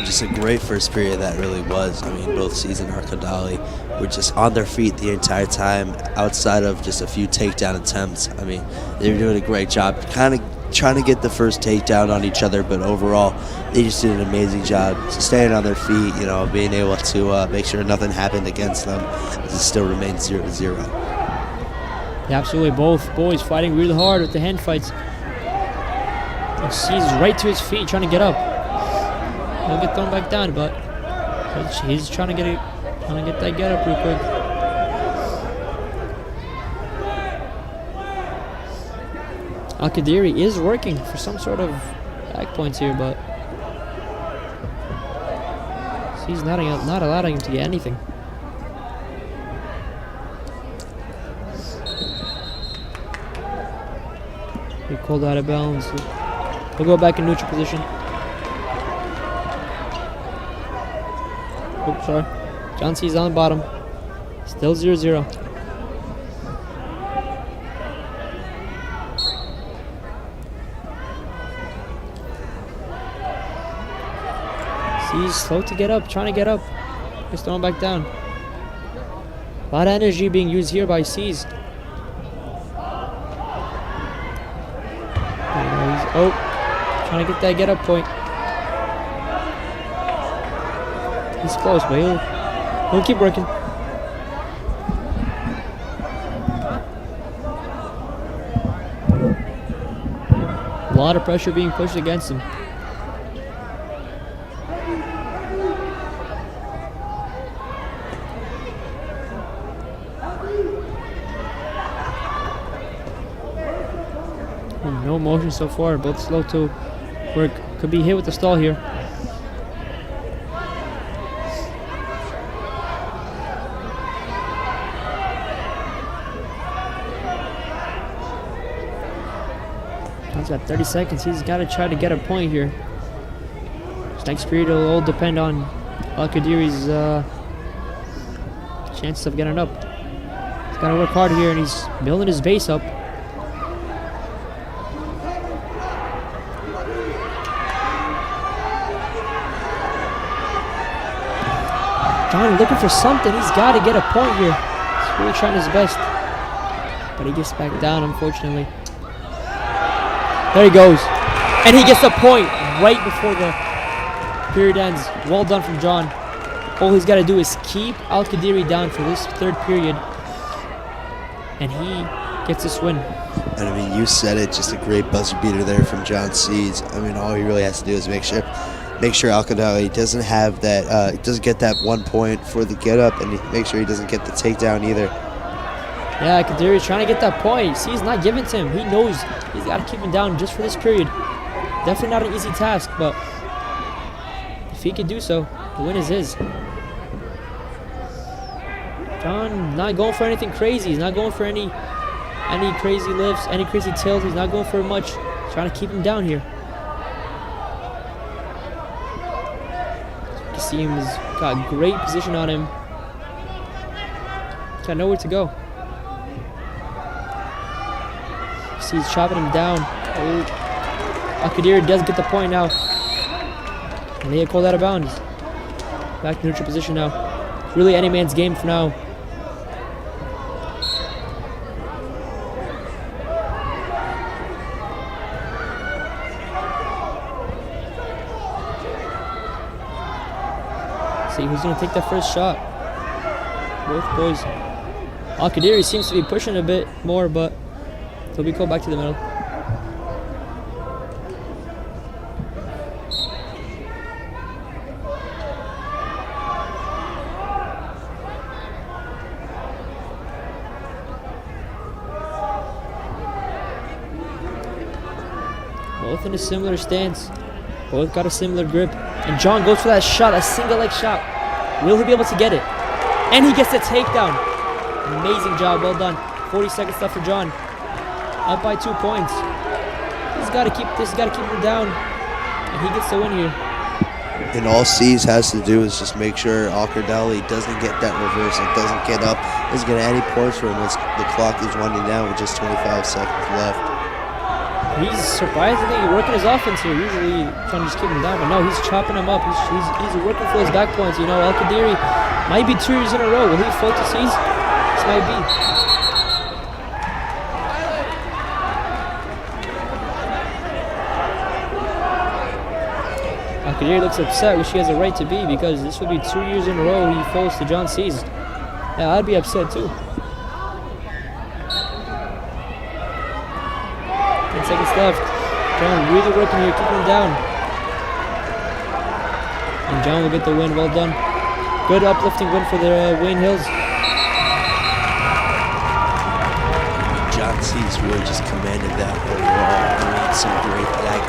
Just a great first period that really was. I mean, both C's and Al-Kardali were just on their feet the entire time, outside of just a few takedown attempts. I mean, they were doing a great job, kind of trying to get the first takedown on each other, but overall, they just did an amazing job staying on their feet, being able to make sure nothing happened against them. It still remains 0-0. Yeah, absolutely. Both boys fighting really hard with the hand fights. C's right to his feet, trying to get up. He'll get thrown back down, but he's trying to get that get up real quick. Al-Kardali is working for some sort of back points here, but he's not allowing him to get anything. He called out of bounds. We'll go back in neutral position. Oops, sorry. John C's on the bottom. Still 0-0. C's slow to get up, trying to get up. He's thrown back down. A lot of energy being used here by C's. Trying to get that get-up point. He's close, but he'll keep working. lot of pressure being pushed against him. No motion so far, both slow to work. Could be hit with the stall here. He's got 30 seconds. He's got to try to get a point here. This next period will all depend on Al-Qadiri's chances of getting up. He's got to work hard here, and he's building his base up. John looking for something. He's got to get a point here. He's really trying his best. But he gets back down, unfortunately. There he goes. And he gets a point right before the period ends. Well done from John. All he's got to do is keep Al-Qadiri down for this third period. And he gets this win. And I mean, you said it, just a great buzzer beater there from John Seeds. I mean, all he really has to do is make sure Al-Qadiri doesn't have that, doesn't get that 1 point for the get up, and make sure he doesn't get the takedown either. Yeah, Al-Qadiri's trying to get that point. See, he's not giving to him. He knows he's got to keep him down just for this period. Definitely not an easy task, but if he can do so, the win is his. John not going for anything crazy. He's not going for any crazy lifts, any crazy tilts. He's not going for much. He's trying to keep him down here. You can see him has got great position on him. Got nowhere to go. See, he's chopping him down. Oh. Al-Qadiri does get the point now. And they get called out of bounds. Back to neutral position now. It's really any man's game for now. See who's going to take that first shot. Both boys. Al-Qadiri seems to be pushing a bit more, but he'll be called back to the middle. Both in a similar stance. Both got a similar grip. And John goes for that shot, a single leg shot. Will he be able to get it? And he gets the takedown. Amazing job, well done. 40 seconds left for John. Up by 2 points. He's got to keep this, he's got to keep him down. And he gets the win here. And all C's has to do is just make sure Al-Qadiri doesn't get that reversal, doesn't get up, doesn't get any points for him as the clock is winding down with just 25 seconds left. He's surprisingly working his offense here. Usually trying to just keep him down, but no, he's chopping him up. He's working for his back points. You know, Al-Qadiri might be 2 years in a row. Will he fall to C's? This might be. Al-Qadiri looks upset, which he has a right to be, because this would be 2 years in a row he falls to John C's. Yeah, I'd be upset too. 10 seconds left. John really working here, keeping him down. And John will get the win. Well done. Good uplifting win for the Wayne Hills. John C's really just commanded that overall. I mean,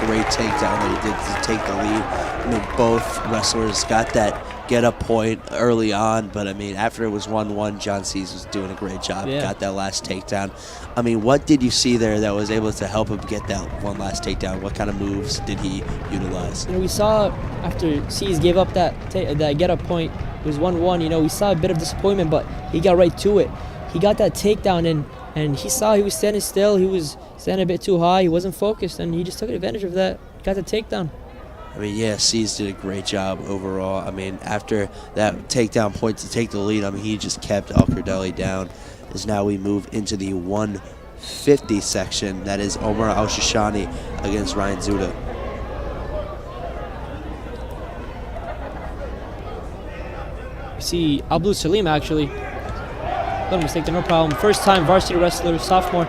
great takedown that he did to take the lead. I mean, both wrestlers got that get up point early on, but I mean, after it was 1-1, John C's was doing a great job. Yeah. Got that last takedown. I mean, what did you see there that was able to help him get that one last takedown? What kind of moves did he utilize? You know, we saw after C's gave up that get up point, it was 1-1. You know, we saw a bit of disappointment, but he got right to it. He got that takedown in, and he saw he was standing still. He was standing a bit too high. He wasn't focused, and he just took advantage of that. Got the takedown. I mean, yeah, C's did a great job overall. I mean, after that takedown point to take the lead, I mean, he just kept Al-Qadiri down. As now we move into the 150 section. That is Omar Al-Shishani against Ryan Zuda. We see Abdul Salim actually. Little mistake there, no problem. First time varsity wrestler, sophomore.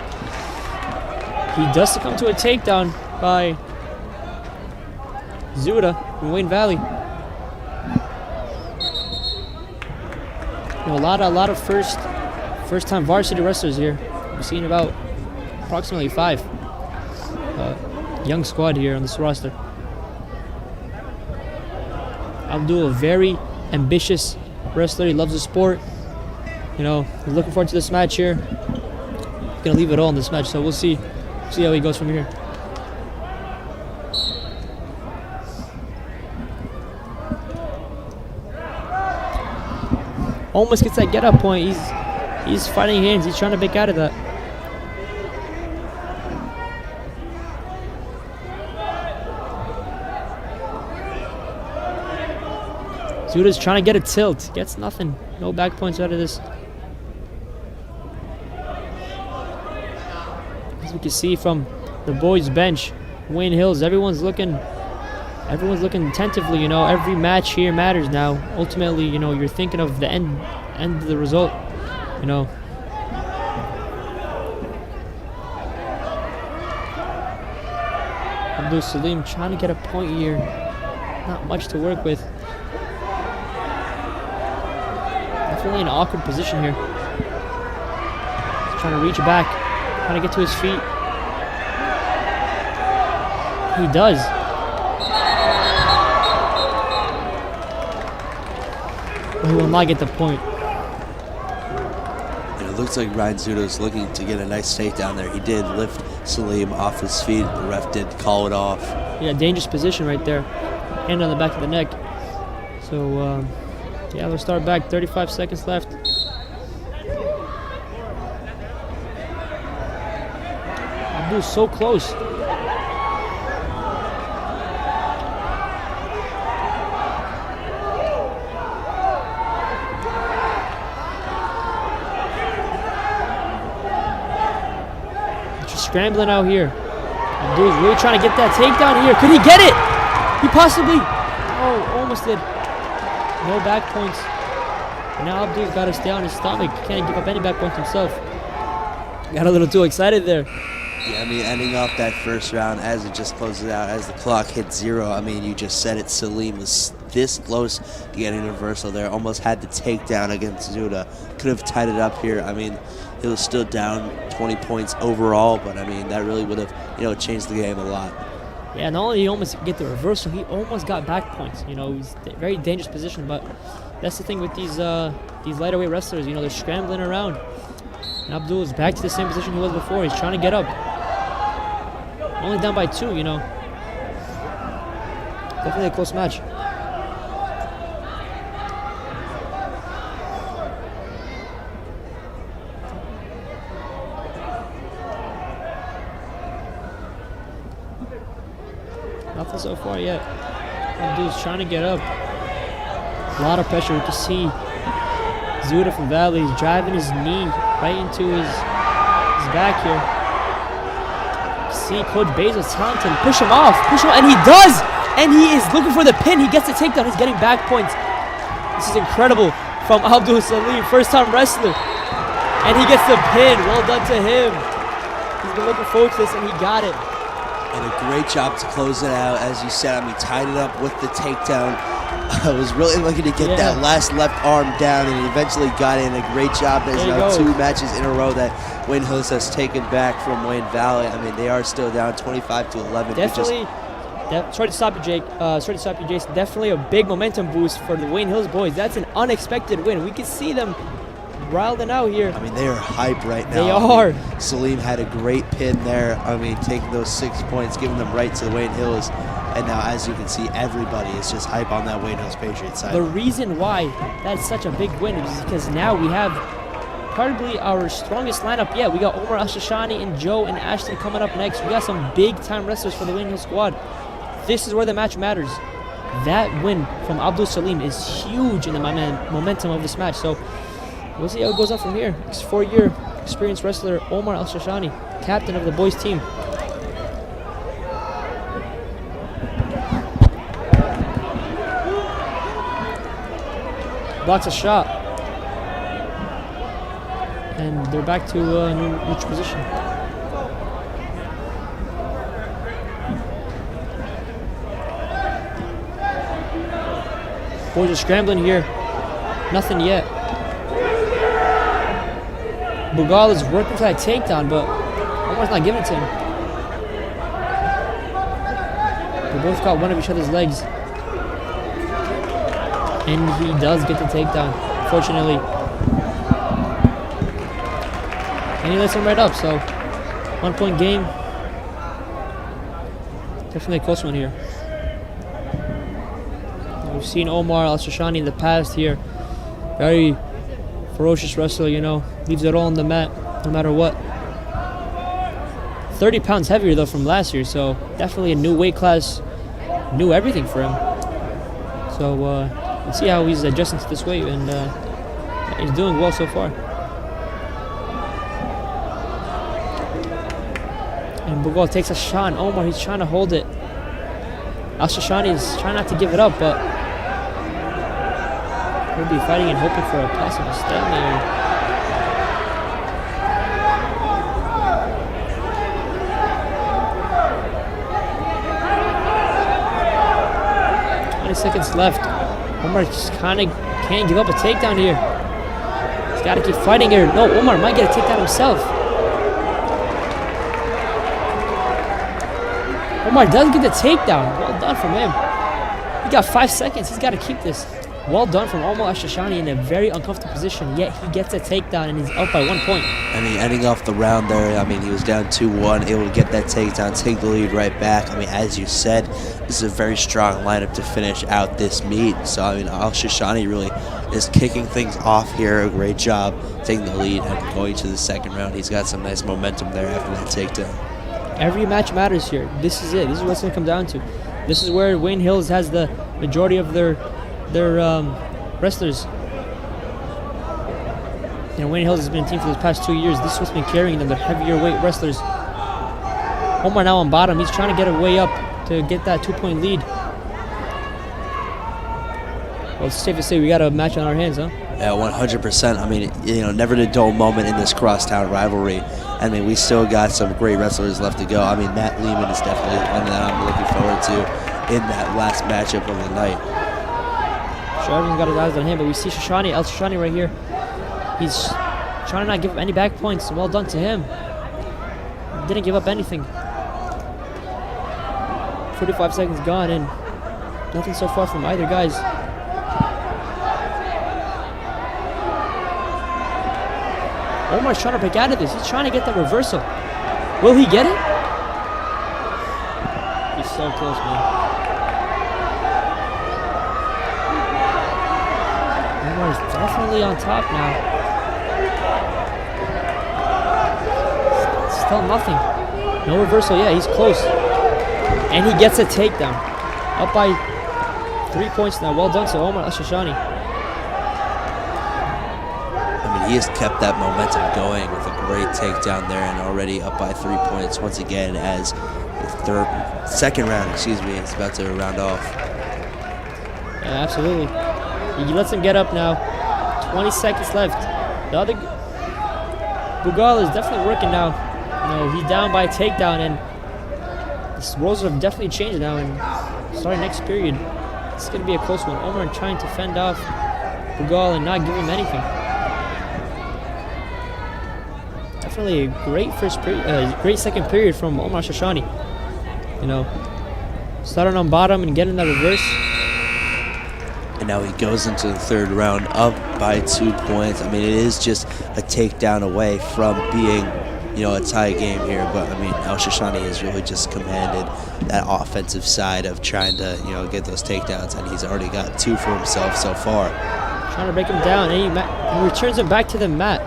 He does succumb to a takedown. by Zuda from Wayne Valley. You know, a lot of first-time varsity wrestlers here. We've seen about approximately 5. Young squad here on this roster. Abdul, a very ambitious wrestler. He loves the sport. You know, he's looking forward to this match here. He's gonna leave it all in this match, so we'll see how he goes from here. Almost gets that get up point. He's fighting hands. He's trying to break out of that. Zuda's trying to get a tilt. Gets nothing. No back points out of this. As we can see from the boys' bench, Wayne Hills, everyone's looking attentively. You know, every match here matters now. Ultimately, you know, you're thinking of the end of the result. You know. Abdul Salim trying to get a point here. Not much to work with. Definitely an awkward position here. He's trying to reach back, trying to get to his feet. He does. But he will not get the point. And it looks like Ryan Zudo's looking to get a nice takedown there. He did lift Salim off his feet. The ref did call it off. Yeah, dangerous position right there. Hand on the back of the neck. So, yeah, we'll start back. 35 seconds left. Abdul's so close. Just scrambling out here. Abdul's really trying to get that takedown here. Could he get it? He possibly. Oh, almost did. No back points. Now Abdul's got to stay on his stomach. Can't give up any back points himself. Got a little too excited there. Yeah, I mean, ending off that first round as it just closes out, as the clock hit 0, I mean, you just said it, Salim was this close to getting a reversal there. Almost had the takedown against Zuda. Could have tied it up here. I mean, he was still down 20 points overall, but I mean, that really would have, you know, changed the game a lot. Yeah, not only did he almost get the reversal, he almost got back points. You know, he's in a very dangerous position, but that's the thing with these lighter weight wrestlers. You know, they're scrambling around. And Abdul is back to the same position he was before. He's trying to get up. Only down by 2, you know. Definitely a close match. Nothing so far yet. Abdul's trying to get up. A lot of pressure. You can see Zuda from Valley is driving his knee right into his back here. See Coach Bezos telling him push him off, and he does! And he is looking for the pin. He gets the takedown. He's getting back points. This is incredible from Abdul Salim, first-time wrestler. And he gets the pin. Well done to him. He's been looking forward to this, and he got it. And a great job to close it out. As you said, I mean, tied it up with the takedown. I was really looking to get that last left arm down, and he eventually got in. A great job. There's now 2 matches in a row that Wayne Hills has taken back from Wayne Valley. I mean, they are still down 25-11. Definitely. Sorry to stop you, Jake. Sorry to stop you, Jason. Definitely a big momentum boost for the Wayne Hills boys. That's an unexpected win. We can see them riled out here. I mean, they are hype right now. They are. I mean, Salim had a great pin there. I mean, taking those 6 points, giving them right to the Wayne Hills. And now, as you can see, everybody is just hype on that Wayne Hills Patriots side. The reason why that's such a big win is because now we have probably our strongest lineup yet. We got Omar Al-Shashani and Joe and Ashton coming up next. We got some big-time wrestlers for the Wayne Hills squad. This is where the match matters. That win from Abdul Salim is huge in the momentum of this match. So we'll see how it goes on from here. This 4-year experienced wrestler Omar Al-Shashani, captain of the boys team. Blocks a shot. And they're back to neutral position. Boys are scrambling here. Nothing yet. Bugal is working for that takedown, but Omar's not giving it to him. They both got one of each other's legs. And he does get the takedown, fortunately. And he lets him right up, so 1 point game. Definitely a close one here. We've seen Omar Al-Shashani in the past here. Very ferocious wrestler, you know. Leaves it all on the mat, no matter what. 30 pounds heavier, though, from last year, so definitely a new weight class. New everything for him. So, let's see how he's adjusting to this weight, and he's doing well so far. And Bugal takes a shot, and Omar, he's trying to hold it. Al-Shashani is trying not to give it up, but he'll be fighting and hoping for a possible stalemate. 20 seconds left. Omar just kind of can't give up a takedown here. He's got to keep fighting here. No, Omar might get a takedown himself. Omar does get the takedown. Well done from him. He got 5 seconds. He's got to keep this. Well done from Omar Al-Shashani in a very uncomfortable position, yet he gets a takedown and he's up by 1 point. I mean, ending off the round there, I mean, he was down 2-1, able to get that takedown, take the lead right back. I mean, as you said, this is a very strong lineup to finish out this meet. So, I mean, Al-Shashani really is kicking things off here. A great job taking the lead and going to the second round. He's got some nice momentum there after that takedown. Every match matters here. This is it. This is what it's going to come down to. This is where Wayne Hills has the majority of their wrestlers. You know, Wayne Hills has been a team for the past 2 years. This is what's been carrying them, the heavier weight wrestlers. Omar now on bottom. He's trying to get a way up to get that 2 point lead. Well, it's safe to say we got a match on our hands, huh? Yeah, 100%. I mean, you know, never a dull moment in this crosstown rivalry. I mean, we still got some great wrestlers left to go. I mean, Matt Lehman is definitely one that I'm looking forward to in that last matchup of the night. Sure, everyone's got his eyes on him, but we see Al-Shashani right here. He's trying to not give up any back points. Well done to him. Didn't give up anything. 45 seconds gone, and nothing so far from either guys. Omar's trying to break out of this. He's trying to get that reversal. Will he get it? He's so close, man. Omar's definitely on top now. Still nothing. No reversal. Yeah, he's close. And he gets a takedown. Up by 3 points now. Well done to Omar Al-Shashani. He has kept that momentum going with a great takedown there, and already up by 3 points once again as the second round, is about to round off. Yeah, absolutely. He lets him get up now. 20 seconds left. The other Bugal is definitely working now. You know, he's down by a takedown, and the roles have definitely changed now. And starting next period, it's going to be a close one. Omar trying to fend off Bugal and not give him anything. Definitely a great great second period from Omar Shashani. You know, starting on bottom and getting that reverse. And now he goes into the third round up by 2 points. I mean, it is just a takedown away from being, you know, a tie game here. But I mean, Al-Shashani has really just commanded that offensive side of trying to, you know, get those takedowns, and he's already got 2 for himself so far. Trying to break him down, and he returns him back to the mat.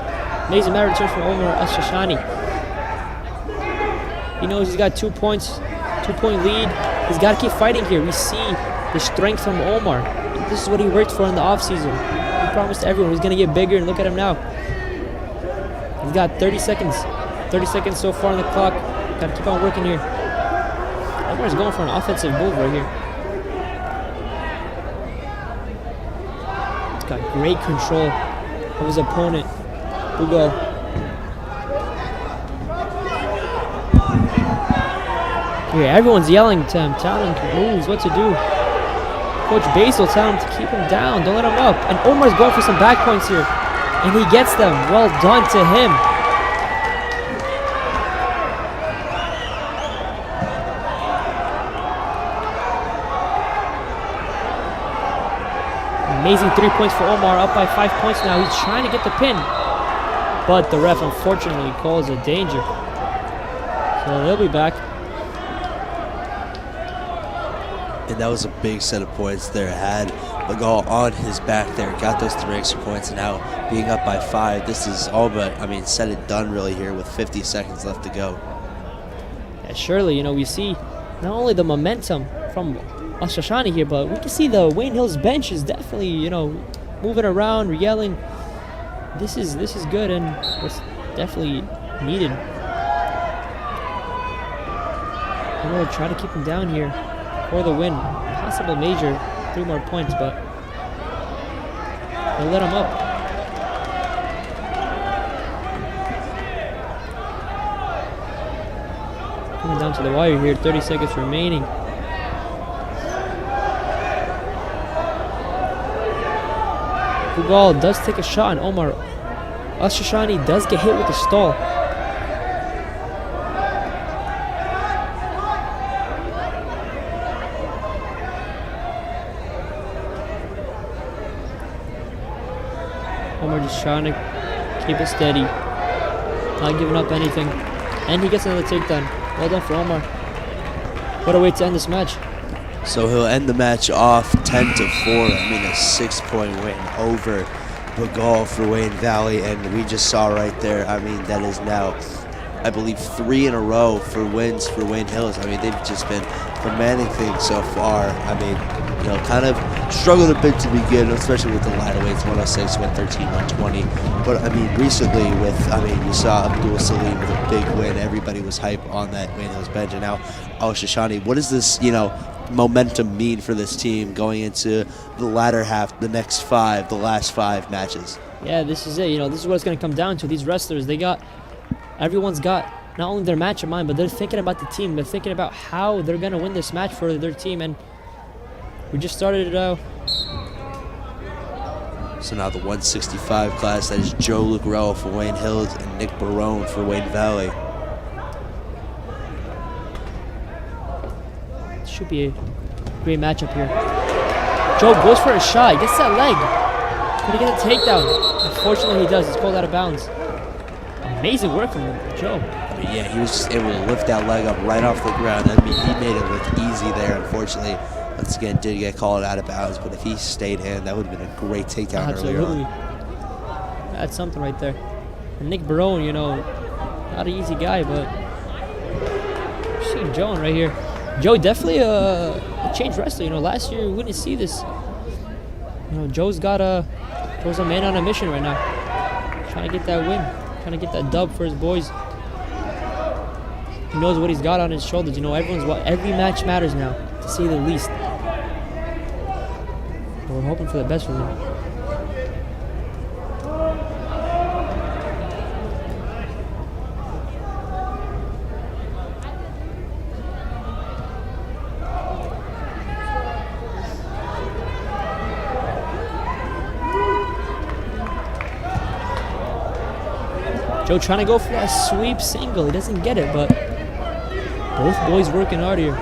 Amazing mat return from Omar Al-Shashani. He knows he's got 2 points, 2 point lead. He's got to keep fighting here. We see the strength from Omar. This is what he worked for in the offseason. He promised everyone he's going to get bigger, and look at him now. He's got 30 seconds. 30 seconds so far on the clock. Got to keep on working here. Omar's going for an offensive move right here. He's got great control of his opponent. Bugal. Here, everyone's yelling to him, telling him moves, what to do. Coach Basil telling him to keep him down. Don't let him up. And Omar's going for some back points here. And he gets them. Well done to him. Amazing 3 points for Omar, up by 5 points now. He's trying to get the pin, but the ref unfortunately calls a danger. So they'll be back. And that was a big set of points there. Had Legal on his back there, got those 3 extra points, and now being up by 5. This is all but, said and done really here with 50 seconds left to go. Yeah, surely, we see not only the momentum from Al-Shashani here, but we can see the Wayne Hills bench is definitely, moving around, yelling. This is good, and it's definitely needed. Try to keep him down here for the win. Possible major, 3 more points, but they'll let him up. Coming down to the wire here, 30 seconds remaining. Bugal does take a shot on Omar. Al-Shashani does get hit with the stall. Omar just trying to keep it steady, not giving up anything. And he gets another takedown. Well done for Omar. What a way to end this match. So he'll end the match off 10-4. A 6-point win over Bugal for Wayne Valley. And we just saw right there, that is now, I believe, 3 in a row for wins for Wayne Hills. They've just been commanding things so far. Kind of struggled a bit to begin, especially with the lighter weights, 106, 113, 120. But recently with, you saw Abdul Salim with a big win. Everybody was hype on that Wayne Hills bench. And now Al-Shashani, what does this, momentum mean for this team going into the latter half, the last 5 matches? Yeah, this is it. This is what it's going to come down to. These wrestlers, everyone's got not only their match in mind, but they're thinking about the team. They're thinking about how they're going to win this match for their team. And we just started it out. So now the 165 class, that is Joe Lucarello for Wayne Hills and Nick Barone for Wayne Valley. Should be a great matchup here. Joe goes for a shot. He gets that leg. Can he get a takedown? Unfortunately, he does. He's called out of bounds. Amazing work from Joe. Yeah, he was just able to lift that leg up right off the ground. He made it look easy there. Unfortunately, once again, did get called out of bounds. But if he stayed in, that would have been a great takedown earlier on. That's something right there. And Nick Barone, not an easy guy, but you're seeing Joe right here. Joe definitely a changed wrestler. Last year we wouldn't see this. Joe's a man on a mission right now, trying to get that win, trying to get that dub for his boys. He knows what he's got on his shoulders. Every match matters now, to say the least. But we're hoping for the best for him. Joe trying to go for that sweep single. He doesn't get it, but both boys working hard here.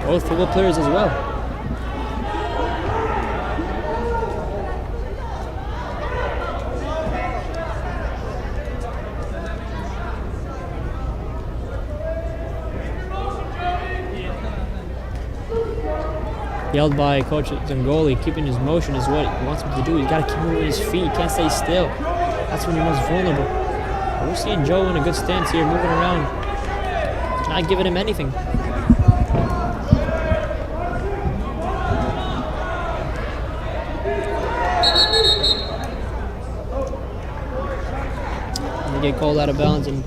Both football players as well. Yelled by Coach Zangoli, keeping his motion is what he wants him to do. He's got to keep moving his feet. He can't stay still. That's when you're most vulnerable. But we're seeing Joe in a good stance here, moving around. Not giving him anything. And they get called out of bounds and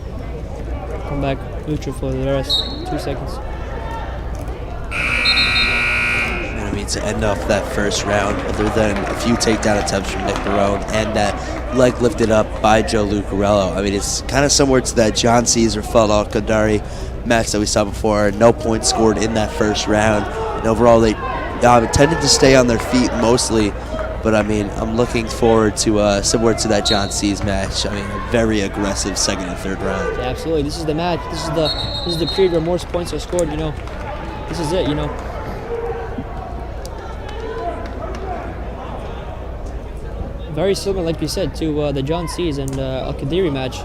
come back neutral for the rest. 2 seconds. To end off that first round, other than a few takedown attempts from Nick Barone and that leg lifted up by Joe Lucarello. It's kind of similar to that John Cesar fought Al-Qadari match that we saw before. No points scored in that first round. And overall, they tended to stay on their feet mostly. But, I mean, I'm looking forward to similar to that John C's match. I mean, a very aggressive second and third round. Yeah, absolutely. This is the match. This is the period where most points are scored, you know. This is it, you know. Very similar, like you said, to the John C's and Al-Qadiri match.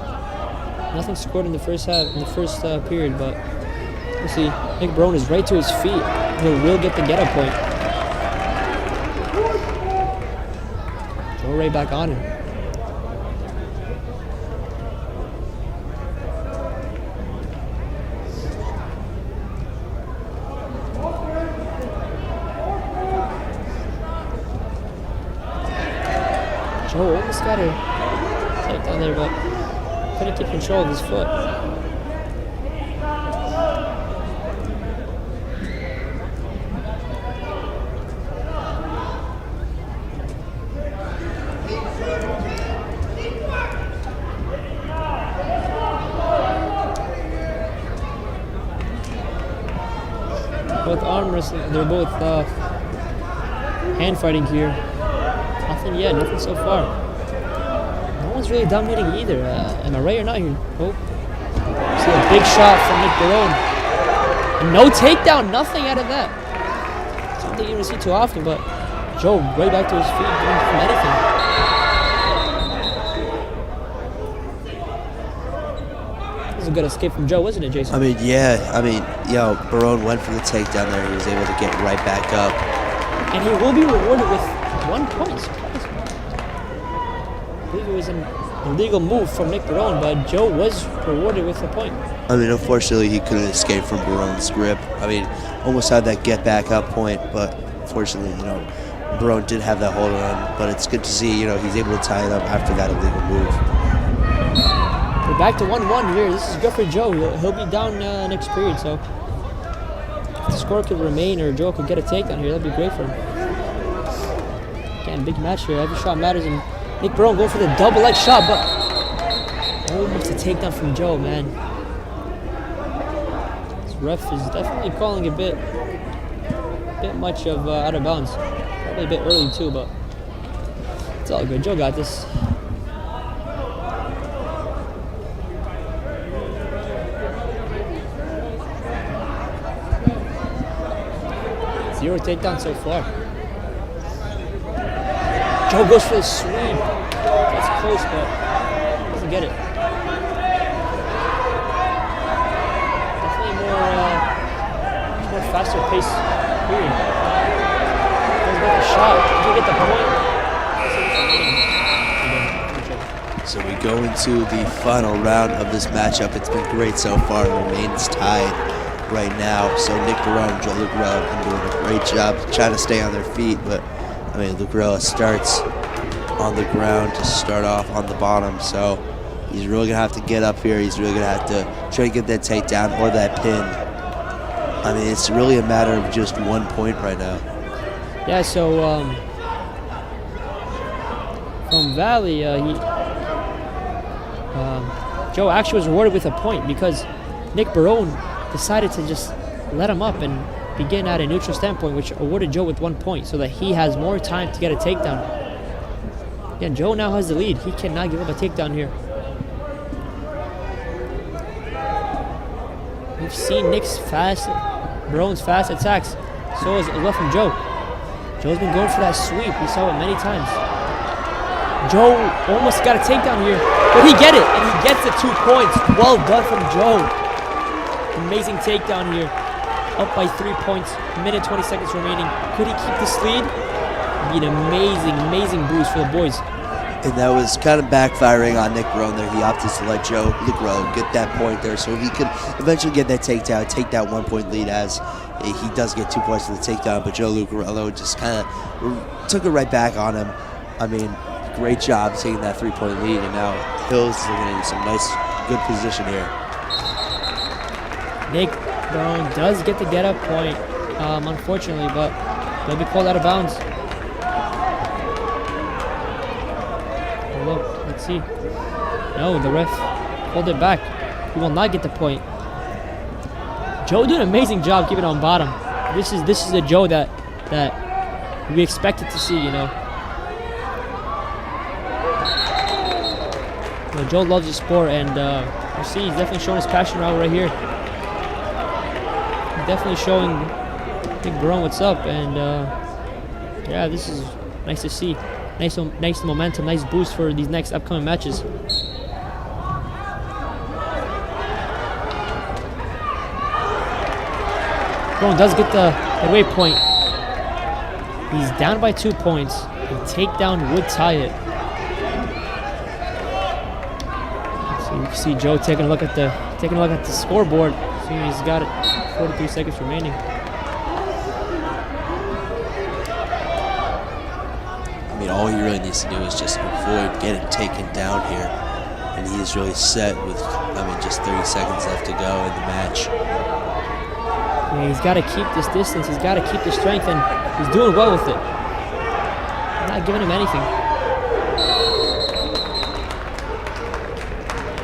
Nothing scored in the first half, in the first period, but you see, Nick Barone is right to his feet. He will get the get-up point. Joe right back on him. Joe almost got a takedown there, but couldn't keep control of his foot. Both arm wrestling, they're both hand fighting here. Nothing yet, nothing so far. No one's really dominating either. Am I right or not here? Oh. See a big shot from Nick Barone. And no takedown, nothing out of that. Something you don't see too often, but Joe right back to his feet, doing from anything. This is a good escape from Joe, wasn't it, Jason? I mean, yeah. I mean, Barone went for the takedown there. He was able to get right back up. And he will be rewarded with 1 point. I believe it was an illegal move from Nick Barone, but Joe was rewarded with a point. I mean, unfortunately, he couldn't escape from Barone's grip. I mean, almost had that get back up point, but unfortunately, Barone did have that hold on. But it's good to see, he's able to tie it up after that illegal move. We're back to 1-1 here. This is good for Joe. He'll be down next period, so if the score could remain or Joe could get a takedown here, that'd be great for him. Again, big match here. Every shot matters, and Nick Barone going for the double leg shot, but almost a takedown from Joe, man. This ref is definitely calling a bit much of out of bounds. Probably a bit early too, but it's all good. Joe got this. Zero takedown so far. Joe goes for the sweep. That's close, but doesn't get it. Definitely more faster pace period. Goes with the shot. Did you get the point? So we go into the final round of this matchup. It's been great so far. It remains tied right now. So Nick Barone and Joe Lucarella have been doing a great job trying to stay on their feet, but I mean, Lucarella starts on the ground to start off on the bottom, so he's really gonna have to get up here. He's really gonna have to try to get that takedown or that pin. I mean, it's really a matter of just 1 point right now. Yeah, so from Valley, Joe actually was rewarded with a point because Nick Barone decided to just let him up and begin at a neutral standpoint, which awarded Joe with 1 point so that he has more time to get a takedown. Again, Joe now has the lead. He cannot give up a takedown here. We've seen Barone's fast attacks. So as well from Joe. Joe's been going for that sweep. We saw it many times. Joe almost got a takedown here, but he get it, and he gets the 2 points. Well done from Joe. Amazing takedown here. Up by 3 points, minute 20 seconds remaining. Could he keep this lead? It'd be an amazing boost for the boys. And that was kind of backfiring on Nick Barone there. He opted to let Joe Lucarella get that point there so he could eventually get that takedown, take that 1 point lead as he does get 2 points for the takedown, but Joe Lucarella just kind of took it right back on him. I mean, great job taking that 3 point lead, and now Hills is looking in some nice, good position here. Nick Barone does get the get-up point, unfortunately, but they'll be called out of bounds. Oh, look, let's see. No, the ref pulled it back. He will not get the point. Joe doing an amazing job keeping it on bottom. This is the Joe that we expected to see, you know. Well, Joe loves the sport, and you see he's definitely showing his passion right here. He's definitely showing Big Barone what's up, and yeah, this is nice to see. Nice momentum, nice boost for these next upcoming matches. Barone does get the waypoint. He's down by 2 points. A takedown would tie it. So you can see Joe taking a look at the scoreboard. See, he's got it. 43 seconds remaining. I mean, all he really needs to do is just avoid getting taken down here, and he is really set with, I mean, just 30 seconds left to go in the match. Yeah, he's got to keep this distance. He's got to keep the strength, and he's doing well with it. I'm not giving him anything.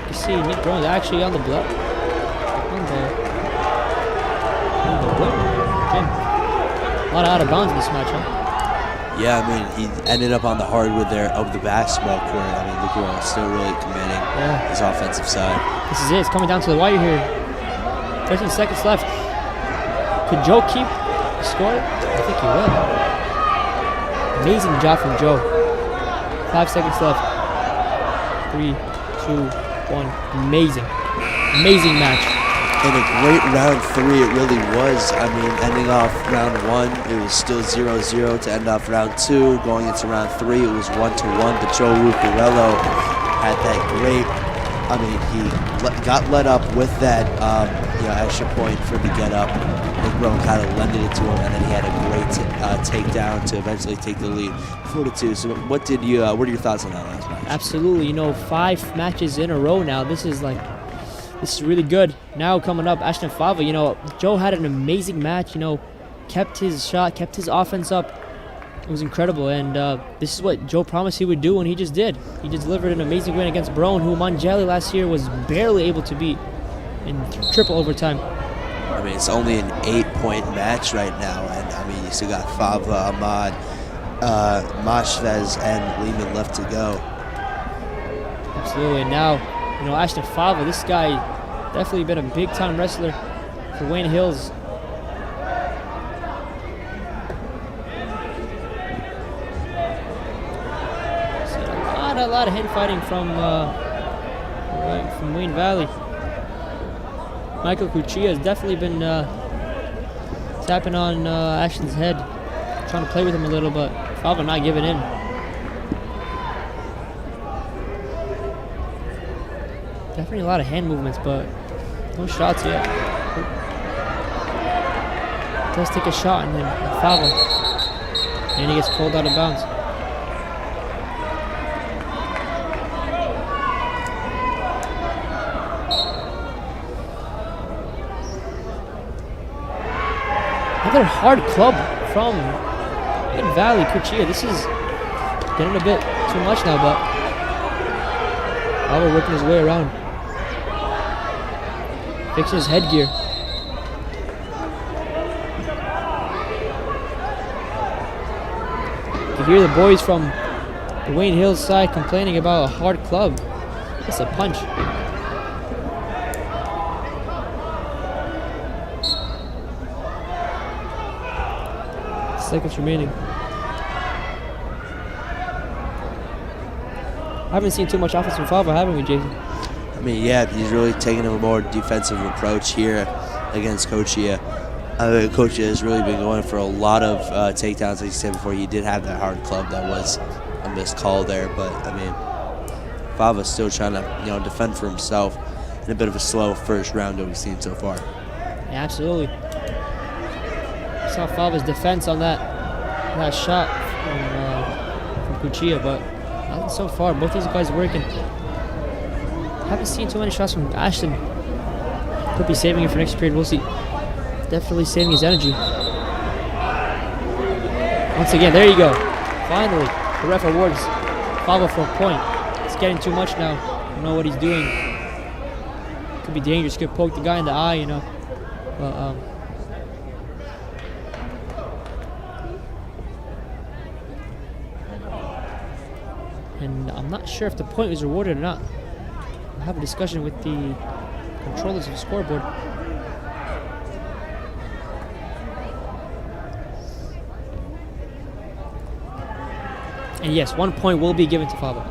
You see, Nick Brown's actually on the block. On the block. Jim. A lot of out of bounds in this match, huh? Yeah, I mean, he ended up on the hardwood there of the basketball court. I mean, look at still really commanding his offensive side. This is it. It's coming down to the wire here. 13 seconds left. Could Joe keep the score? I think he will. Amazing job from Joe. 5 seconds left. 3, 2, 1. Amazing. Amazing match. In a great round 3, it really was. I mean, ending off round 1, it was still 0-0 to end off round 2. Going into round 3, it was 1-1. But Joe Ruccarello had that great, I mean, he got let up with that extra point for the get up. Nick Brown kind of lended it to him, and then he had a great takedown to eventually take the lead, 4-2. So, what are your thoughts on that last match? Absolutely. You know, 5 matches in a row now. This is really good. Now coming up, Ashton Fava. You know, Joe had an amazing match. You know, kept his shot, kept his offense up. It was incredible, and this is what Joe promised he would do, and he just did. He just delivered an amazing win against Barone, who Mangelli last year was barely able to beat in triple overtime. I mean, it's only an 8-point match right now, and I mean, you still got Fava, Ahmad, Mashvez, and Lehman left to go. Absolutely. And now, you know, Ashton Fava, this guy definitely been a big-time wrestler for Wayne Hills. A lot of hand fighting from Wayne Valley. Michael Cuccia has definitely been tapping on Ashton's head, trying to play with him a little, but Fava not giving in. Definitely a lot of hand movements, but no shots yet. Does take a shot, and then Fava, and he gets pulled out of bounds. Another hard club from Wayne Valley, Cuccia. This is getting a bit too much now, but Fava working his way around. Fixing his headgear. You can hear the boys from the Wayne Hills side complaining about a hard club. That's a punch. Seconds remaining. I haven't seen too much offense from Fava, haven't we, Jason? I mean, yeah, he's really taking a more defensive approach here against Cuccia. Cuccia has really been going for a lot of takedowns, like you said before. He did have that hard club that was a missed call there, but I mean, Fava's still trying to, defend for himself in a bit of a slow first round that we've seen so far. Yeah, absolutely. Saw Fava's defense on that shot from Cuccia, but nothing so far. Both these guys working. Haven't seen too many shots from Ashton. Could be saving it for next period. We'll see. Definitely saving his energy. Once again, there you go. Finally, the ref awards Fava for a point. It's getting too much now. I don't know what he's doing. Could be dangerous. Could poke the guy in the eye, But, and I'm not sure if the point was rewarded or not. I'll have a discussion with the controllers of the scoreboard. And yes, 1 point will be given to Fava.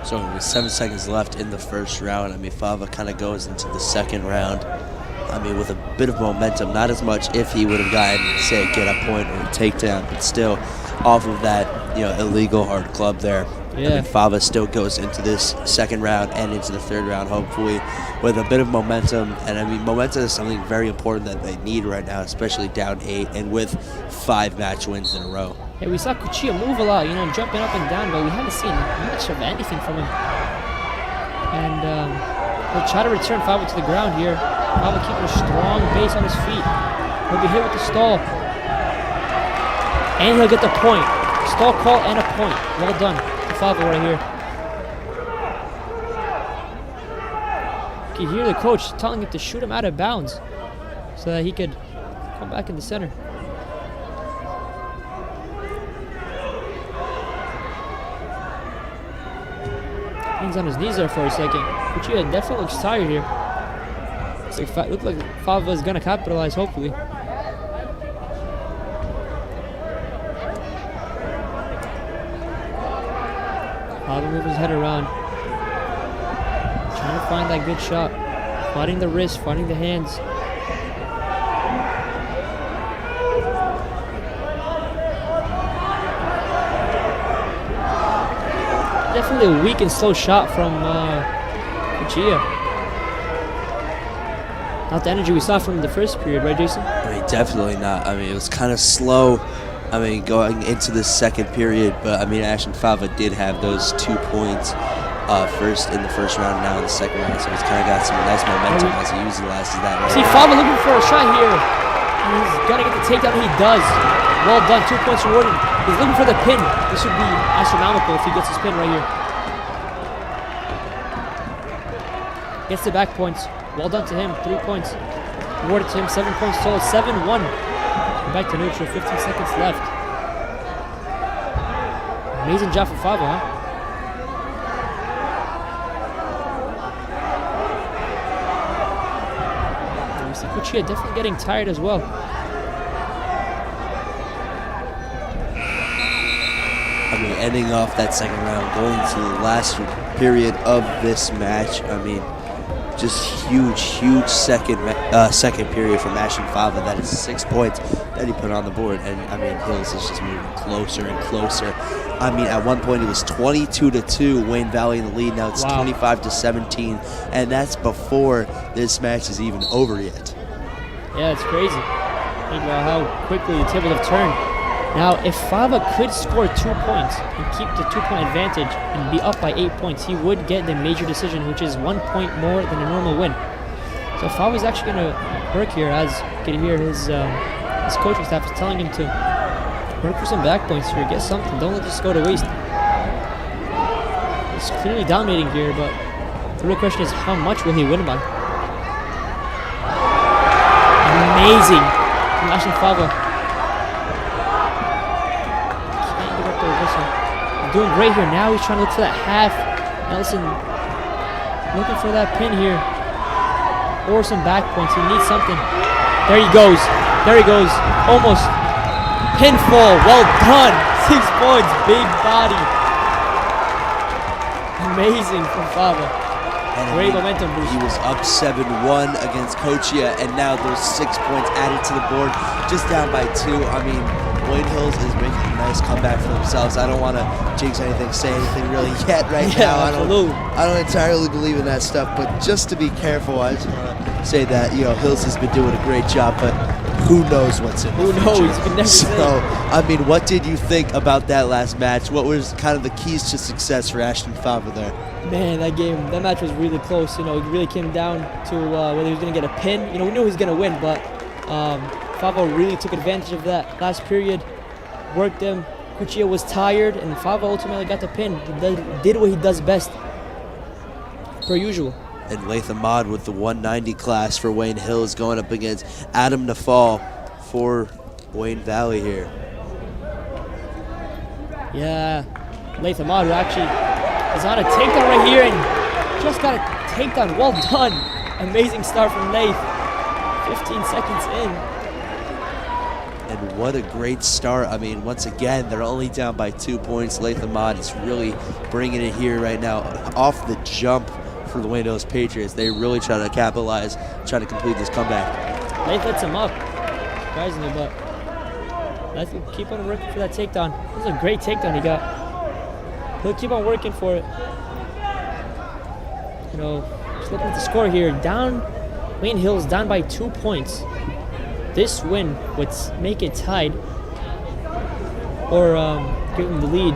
So with 7 seconds left in the first round, I mean, Fava kind of goes into the second round, I mean, with a bit of momentum. Not as much if he would have gotten, say, get a point or a takedown, but still, off of that, you know, illegal hard club there. Yeah. I mean, Fava still goes into this second round and into the third round, hopefully, with a bit of momentum. And I mean, momentum is something very important that they need right now, especially down 8 and with 5 match wins in a row. Hey, we saw Cuchilla move a lot, you know, jumping up and down, but we haven't seen much of anything from him. And he'll try to return Fava to the ground here. Fava keeping a strong base on his feet. He'll be hit with the stall. And he'll get the point. Stall call and a point. Well done to Fava right here. You can hear the coach telling him to shoot him out of bounds so that he could come back in the center. Hands on his knees there for a second. Cuchilla definitely looks tired here. Looks like Fava is going to capitalize, hopefully. Fava moving his head around. Trying to find that good shot. Fighting the wrist, fighting the hands. Definitely a weak and slow shot from Cuchilla. Not the energy we saw from the first period, right, Jason? I mean, definitely not. I mean, it was kind of slow, I mean, going into the second period, but I mean, Ashton Fava did have those 2 points first in the first round and now in the second round, so he's kind of got some nice momentum as he utilizes that. Right. See, Fava looking for a shot here. He's gonna get the takedown. He does. Well done. 2 points rewarded. He's looking for the pin. This would be astronomical if he gets his pin right here. Gets the back points. Well done to him. 3 points rewarded to him. 7 points total. 7-1. Back to neutral. 15 seconds left. Amazing job for Fava, huh? Cuchilla definitely getting tired as well. I mean, ending off that second round, going to the last period of this match. I mean, just huge second period from Ashton Fava. That is 6 points that he put on the board, and I mean, Hills is just moving closer and closer. I mean, at one point it was 22-2, Wayne Valley in the lead. Now it's 25-17, and that's before this match is even over yet. Yeah, it's crazy. Think about how quickly the table have turned. Now, if Fava could score 2 points and keep the 2-point advantage and be up by 8 points, he would get the major decision, which is 1 point more than a normal win. So Fava's actually going to work here, as you can hear his coaching staff is telling him to work for some back points here, get something, don't let this go to waste. He's clearly dominating here, but the real question is how much will he win by? Amazing from Ashton Fava. Can't give up the whistle. Doing great here. Now he's trying to look for that half. Nelson looking for that pin here. Or some back points. He needs something. There he goes. There he goes. Almost. Pinfall. Well done. 6 points. Big body. Amazing from Fava. And great momentum boost. He was up 7-1 against Cuchilla, and now those 6 points added to the board, just down by 2. I mean, Wayne Hills is making a nice comeback for themselves. I don't want to jinx anything, say anything really yet now. Absolutely. I don't entirely believe in that stuff, but just to be careful, I just want to say that, you know, Hills has been doing a great job, but who knows what's in the future. Who knows? You can never say. So, I mean, what did you think about that last match? What was kind of the keys to success for Ashton Fava there? Man, that match was really close. You know, it really came down to whether he was going to get a pin. You know, we knew he was going to win, but Fava really took advantage of that last period, worked him. Cuchilla was tired, and Fava ultimately got the pin. He did what he does best, per usual. And Latham Ahmad with the 190 class for Wayne Hills going up against Adam Nafal for Wayne Valley here. Yeah, Latham Ahmad, who actually is on a takedown right here and just got a takedown. Well done. Amazing start from Lath. 15 seconds in. And what a great start. I mean, once again, they're only down by 2 points. Latham Ahmad is really bringing it here right now. Off the jump for the Wayne Hills Patriots. They really try to capitalize, try to complete this comeback. Lath lets him up, surprisingly, but Lath will keep on working for that takedown. This is a great takedown he got. He'll keep on working for it. You know, just looking at the score here, Wayne Hills down by 2 points. This win would make it tied or give him the lead.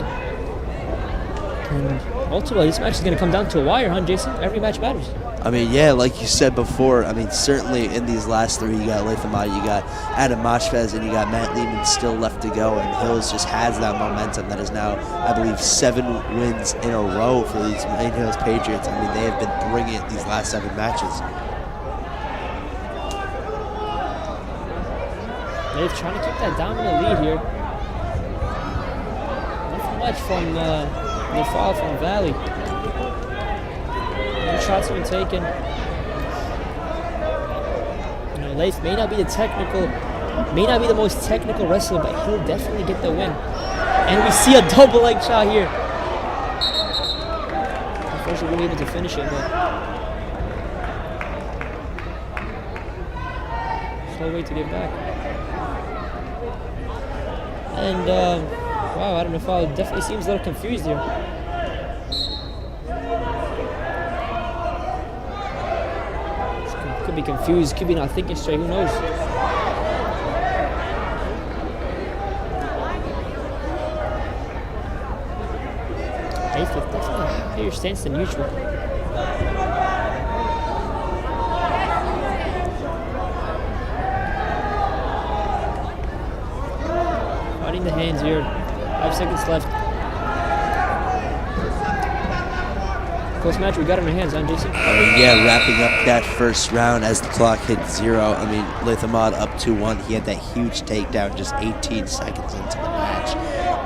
And ultimately, this match is going to come down to a wire, huh, Jason? Every match matters. I mean, yeah, like you said before, I mean, certainly in these last three, you got Latham Ahmad, you got Adam Moshfez, and you got Matt Lehman still left to go, and Hills just has that momentum that is now, I believe, 7 wins in a row for these Wayne Hills Patriots. I mean, they have been bringing it these last 7 matches. They're trying to keep that dominant lead here. Nothing much from the fall from Valley. No shots have been taken. You know, Lath may not be the most technical wrestler, but he'll definitely get the win. And we see a double leg shot here. Unfortunately, we weren't able to finish it, but there's no way to get back. And, wow, I don't know if I definitely seems a little confused here. Could be confused, could be not thinking straight, who knows? Eighth, definitely a higher stance than usual. Fighting the hands here. 5 seconds left. Close match we got in our hands, huh, Jason? I mean, yeah, wrapping up that first round as the clock hit 0. I mean, Latham Ahmad up 2-1. He had that huge takedown just 18 seconds into the match.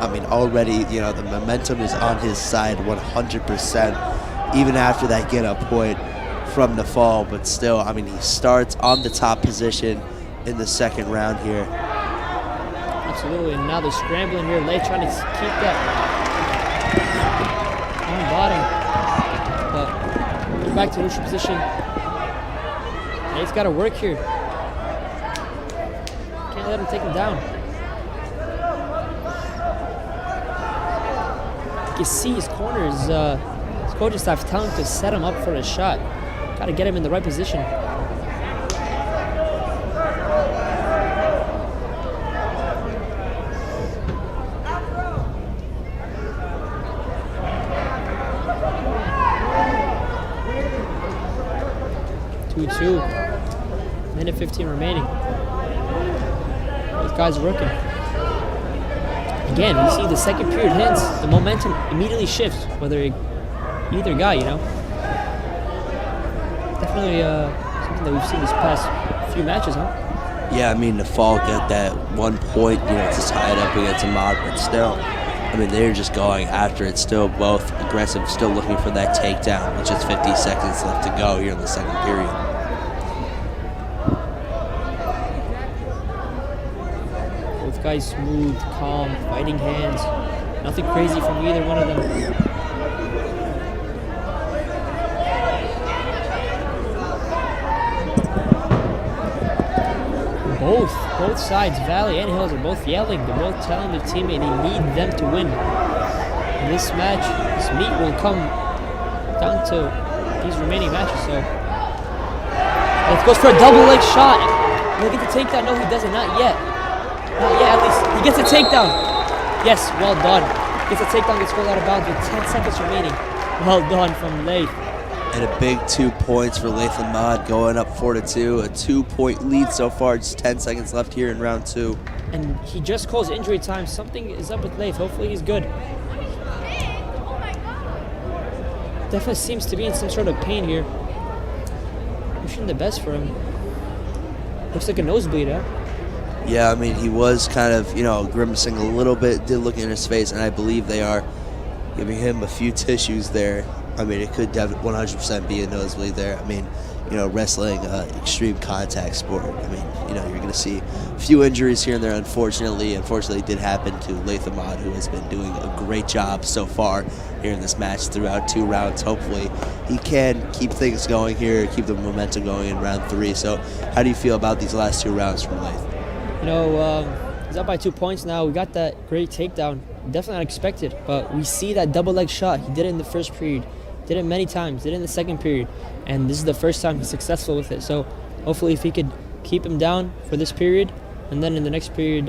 I mean, already, you know, the momentum is on his side 100%, even after that get-up point from the fall. But still, I mean, he starts on the top position in the second round here. Absolutely, and now they're scrambling here. Late trying to keep that on bottom. But get back to neutral position. Late's got to work here. Can't let him take him down. You can see his corners, his coaching staff telling him to set him up for a shot. Got to get him in the right position. Minute 15 remaining. These guys are working. Again, we see the second period hits, the momentum immediately shifts, whether either guy, you know. Definitely something that we've seen this past few matches, huh? Yeah, I mean, the fall got that 1 point, you know, to tie it up against Ahmad, but still, I mean, they're just going after it, still both aggressive, still looking for that takedown, with just 50 seconds left to go here in the second period. Both guys smooth, calm, fighting hands. Nothing crazy from either one of them. Both sides, Valley and Hills, are both yelling. They're both telling their teammate they need them to win. And this match, this meet will come down to these remaining matches. So it goes for a double leg shot. Will he get the takedown? No, he doesn't. Not yet. Not yet, at least. He gets a takedown. Yes, well done. Gets a takedown, gets called out of bounds with 10 seconds remaining. Well done from Lath. And a big 2 points for Latham Ahmad, going up 4-2. A 2-point lead so far. Just 10 seconds left here in round 2. And he just calls injury time. Something is up with Lath. Hopefully he's good. Definitely seems to be in some sort of pain here. wishing the best for him. Looks like a nosebleed, huh? Yeah, I mean, he was kind of, grimacing a little bit, did look in his face, and I believe they are giving him a few tissues there. I mean, it could 100% be a nosebleed there. I mean, wrestling, extreme contact sport. I mean, you're going to see a few injuries here and there, unfortunately. Unfortunately, it did happen to Latham Ahmad, who has been doing a great job so far here in this match throughout 2 rounds. Hopefully, he can keep things going here, keep the momentum going in round 3. So, how do you feel about these last 2 rounds from Latham? He's up by 2 points now. We got that great takedown. Definitely unexpected, but we see that double leg shot. He did it in the first period. Did it many times. Did it in the second period. And this is the first time he's successful with it. So hopefully if he could keep him down for this period, and then in the next period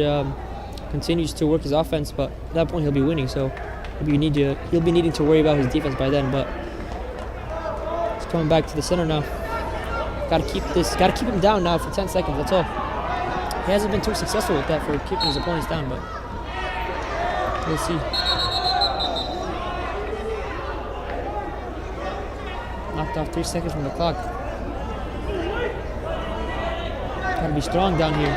continues to work his offense, but at that point he'll be winning. So he'll be needing to worry about his defense by then. But he's coming back to the center now. Got to keep him down now for 10 seconds. That's all. He hasn't been too successful with that for keeping his opponents down, but we'll see. Knocked off 3 seconds from the clock. Gotta be strong down here.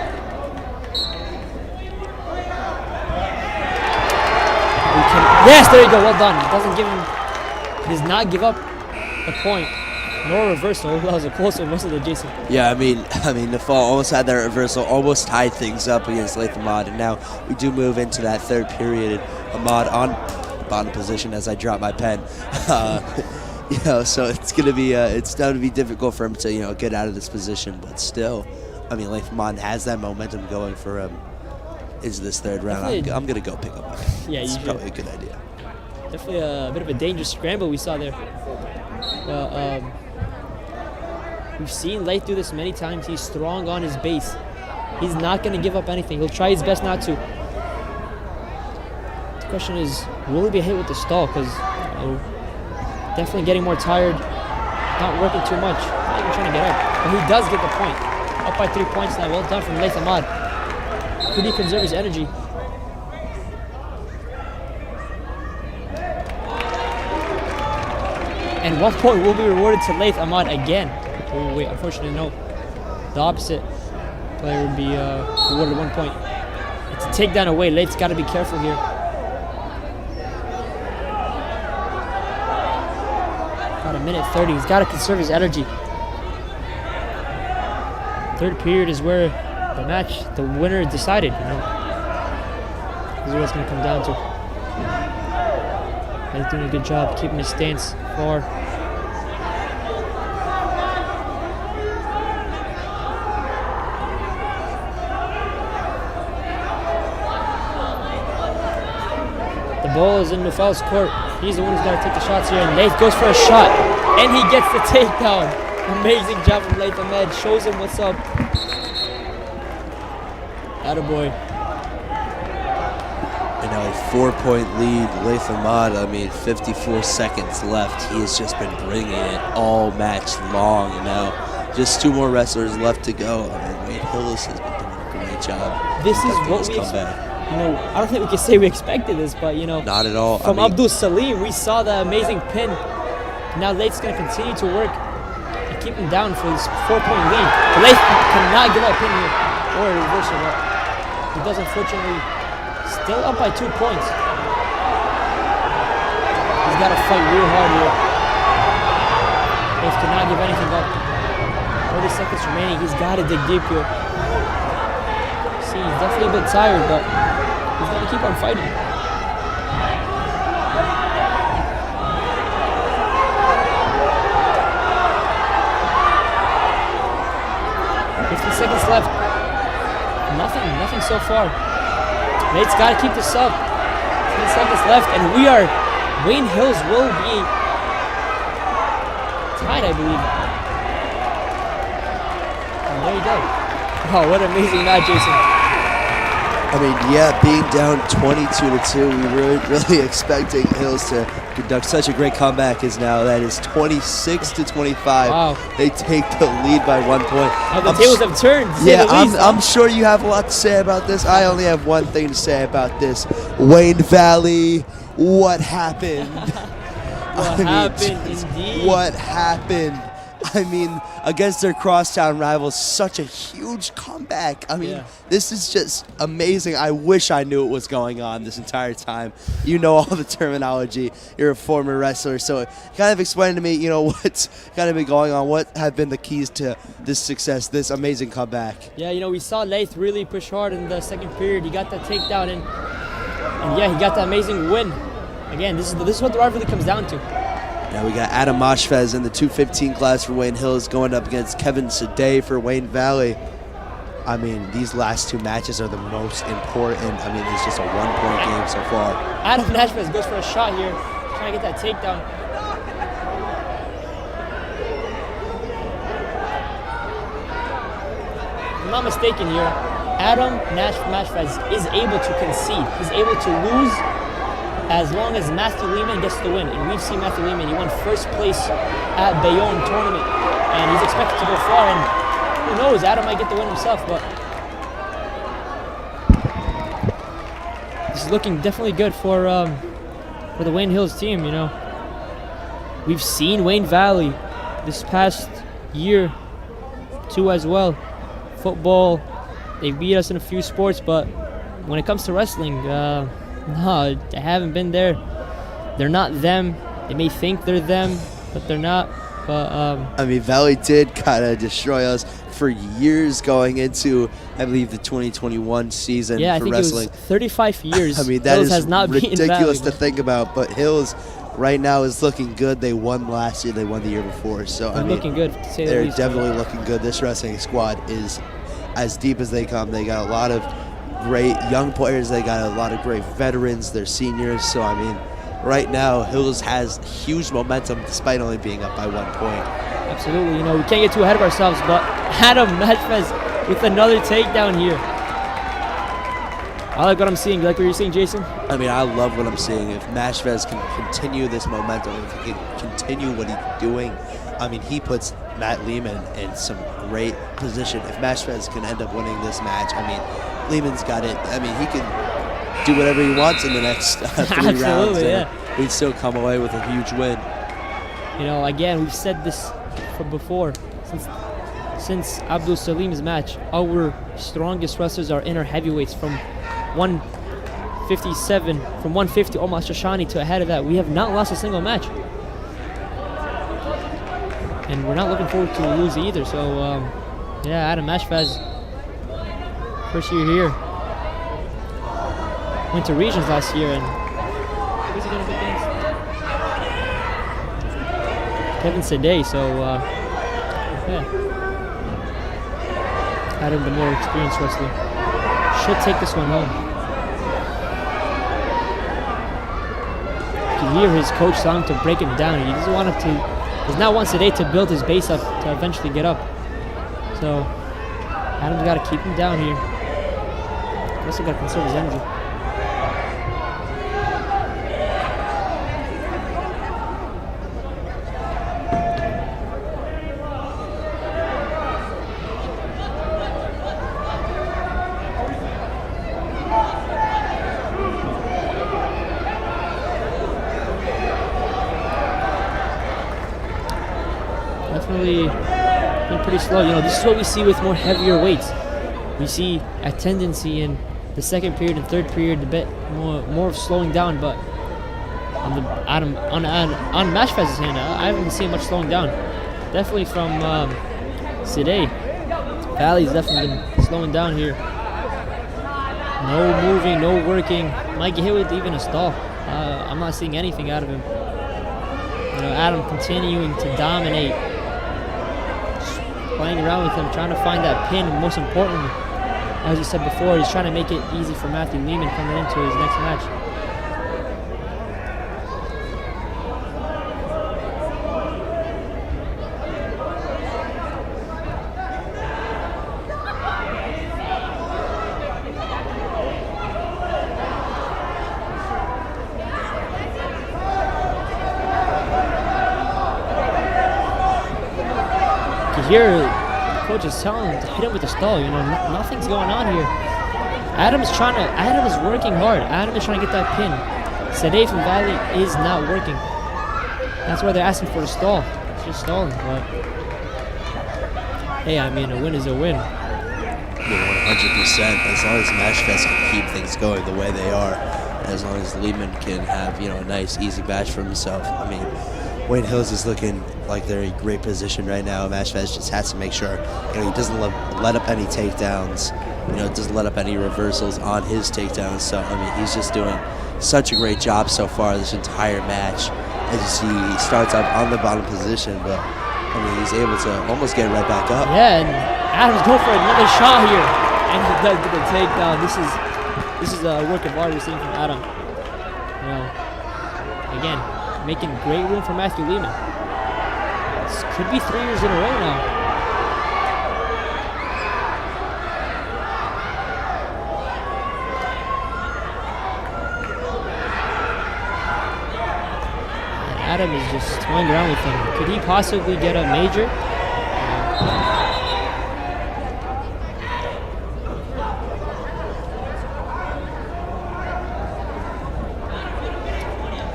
Yes, there you go. Well done. Does not give up a point. Nor reversal. That was a close one, wasn't it, Jason? Yeah, I mean, the fall almost had that reversal, almost tied things up against Latham Ahmad, and now we do move into that third period. Ahmad on bottom position as I drop my pen. So it's gonna be difficult for him to get out of this position, but still, I mean, Latham Ahmad has that momentum going for him into this third round. I'm gonna go pick up my pen. Yeah, it's probably a good idea. Definitely a bit of a dangerous scramble we saw there. We've seen Lath do this many times. He's strong on his base. He's not going to give up anything. He'll try his best not to. The question is, will he be hit with the stall? Because definitely getting more tired, not working too much, not even trying to get up. But he does get the point. Up by 3 points now. Well done from Lath Ahmad. Could he conserve his energy? And 1 point will be rewarded to Lath Ahmad again. Oh, wait, unfortunately, no. The opposite player would be rewarded 1 point. It's a takedown away. Lath's got to be careful here. About a minute 30. He's got to conserve his energy. Third period is where the winner is decided, This is what it's going to come down to. Lath doing a good job keeping his stance far. The ball is in Nufel's court. He's the one who's got to take the shots here, and Lath goes for a shot, and he gets the takedown. Amazing job from Lath Ahmad. Shows him what's up. Attaboy. A 4-point lead, Latham Ahmad. I mean, 54 seconds left. He has just been bringing it all match long. And now, just 2 more wrestlers left to go. I mean, Wade Hillis has been doing a great job. This is what we expect. I don't think we can say we expected this, but not at all. From Abdul Salim, we saw the amazing pin. Now Lath's going to continue to work and keep him down for this 4-point lead. Lath cannot give up pin here or a reversal. He does, unfortunately. Still up by 2 points. He's got to fight real hard here. Lath cannot give anything up. 30 seconds remaining. He's got to dig deep here. See, he's definitely a bit tired, but he's got to keep on fighting. Seconds left. Nothing so far. Nate's got to keep this up. 10 seconds left, and Wayne Hills will be tied, I believe. And there you go. Oh, what an amazing match, Jason. I mean, yeah, being down 22-2, we were really expecting Hills to conduct such a great comeback as now. That is 26-25. Wow. They take the lead by 1 point. The tables have turned. Yeah, I'm sure you have a lot to say about this. I only have one thing to say about this. Wayne Valley, what happened? What happened, indeed? What happened? I mean, against their crosstown rivals, such a huge comeback. I mean, Yeah. this is just amazing. I wish I knew what was going on this entire time. You know all the terminology. You're a former wrestler, so kind of explain to me, you know, what's kind of been going on. What have been the keys to this success, this amazing comeback? Yeah, you know, we saw Leith really push hard in the second period. He got that takedown, and yeah, he got that amazing win. Again, this is what the rivalry comes down to. Now we got Adam Moshfez in the 215 class for Wayne Hills going up against Kevin Sadeh for Wayne Valley. I mean, these last two matches are the most important. I mean, it's just a 1-point game so far. Adam Moshfez goes for a shot here, trying to get that takedown. If I'm not mistaken here, Adam Moshfez is able to concede. He's able to lose as long as Matthew Lehman gets the win. And we've seen Matthew Lehman, he won first place at Bayonne tournament. And he's expected to go far, and who knows, Adam might get the win himself, but this is looking definitely good for the Wayne Hills team, you know. We've seen Wayne Valley this past year, too, as well. Football, they beat us in a few sports, but when it comes to wrestling, no, they haven't been there. They're not them. They may think they're them, but they're not. But I mean, Valley did kind of destroy us for years going into, I believe, the 2021 season yeah, I for think wrestling. it was 35 years. I mean, that Hills is has not beaten ridiculous Valley, to think about. But Hills right now is looking good. They won last year. They won the year before. So I mean, looking good, to say the they're least. definitely looking good. This wrestling squad is as deep as they come. They got a lot of great young players. They got a lot of great veterans. They're seniors. So I mean, right now Hills has huge momentum despite only being up by 1 point. Absolutely, you know, we can't get too ahead of ourselves, but Adam Moshfez with another takedown here. I like what I'm seeing. You like what you're seeing, Jason? I mean, I love what I'm seeing. If Moshfez can continue this momentum, if he can continue what he's doing, I mean, he puts Matt Lehman in some great position. If Moshfez can end up winning this match, I mean, Lehman's got it. I mean, he can do whatever he wants in the next 3 rounds. Absolutely, And yeah. he'd still come away with a huge win. You know, again, we've said this from before. Since Abdul Salim's match, our strongest wrestlers are inner heavyweights from 157, from 150, almost Shoshani to ahead of that. We have not lost a single match. And we're not looking forward to lose either. So, yeah, Adam Moshfez, first year here. Went to regions last year, and who's he going to be against? Kevin Sadeh, so yeah. Adam, the more experienced wrestler, should take this one home. You can hear his coach telling him to break him down. He doesn't want him to. Does not want Sadeh to build his base up to eventually get up. So Adam's got to keep him down here. Also got to conserve his energy. Definitely been pretty slow. You know, this is what we see with more heavier weights. We see a tendency in the second period and third period a bit more of slowing down, but on Moshfez's hand, I haven't seen much slowing down. Definitely from Sadeh. Valley's definitely been slowing down here. No moving, no working. Might get hit with even a stall. I'm not seeing anything out of him. You know, Adam continuing to dominate. Just playing around with him, trying to find that pin. Most importantly, as you said before, he's trying to make it easy for Matthew Lehman coming into his next match. Here, the coach is telling him to hit him with a stall. You know, nothing's going on here. Adam is working hard. Adam is trying to get that pin. Sadeh from Valley is not working. That's why they're asking for a stall. It's just stalling, but hey, I mean, a win is a win. Yeah, 100%. As long as Matchfest can keep things going the way they are, as long as Lehman can have, a nice, easy match for himself. I mean, Wayne Hills is looking like they're in a great position right now. Matchfest just has to make sure, he doesn't let up any takedowns, doesn't let up any reversals on his takedowns. So, I mean, he's just doing such a great job so far this entire match. As you see, he starts up on the bottom position, but, I mean, he's able to almost get right back up. Yeah, and Adam's going for another shot here. And he does get the takedown. This is a work of art we're seeing from Adam. Again, making great room for Matthew Lehman. This could be 3 years in a row now. And Adam is just toying around with him. Could he possibly get a major?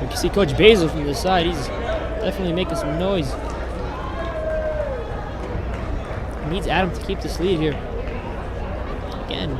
You can see Coach Basil from the side. He's definitely making some noise. He needs Adam to keep this lead here. Again,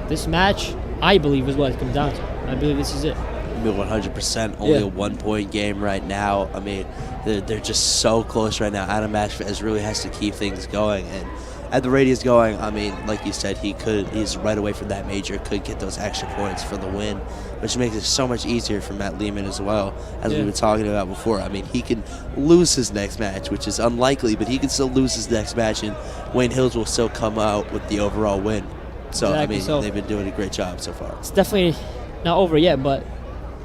this match, I believe, is what it comes down to. I believe this is it. 100%. Only a 1-point game right now. I mean, they're just so close right now. Adam Matchfest really has to keep things going. And at the rate he's going, I mean, like you said, he's right away from that major, could get those extra points for the win, which makes it so much easier for Matt Lehman as well, as we were talking about before. I mean, he can lose his next match, which is unlikely, but he can still lose his next match, and Wayne Hills will still come out with the overall win. So, Exactly. I mean, they've been doing a great job so far. It's definitely not over yet, but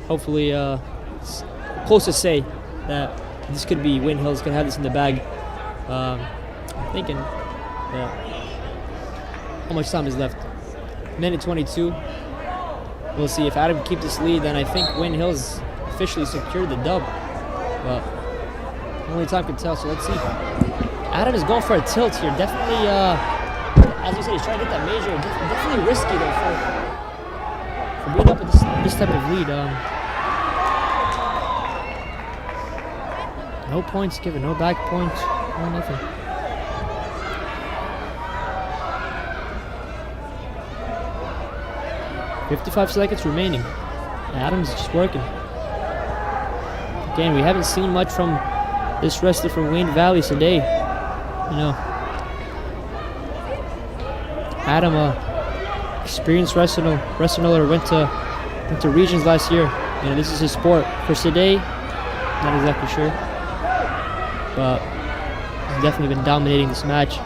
hopefully it's close to say that this could be Wayne Hills going to have this in the bag. I'm thinking how much time is left? Minute 22. We'll see if Adam can keep this lead. Then I think Wayne Hills officially secured the dub. But only time can tell. So let's see. Adam is going for a tilt here. Definitely, as you said, he's trying to get that major. Definitely risky though for being up with this type of lead. No points given. No back point. No nothing. $55 seconds remaining. Adam's just working. Again, we haven't seen much from this wrestler from Wayne Valley today. Adam, experienced wrestler, went to regions last year. This is his sport. For today, not exactly sure, but he's definitely been dominating this match.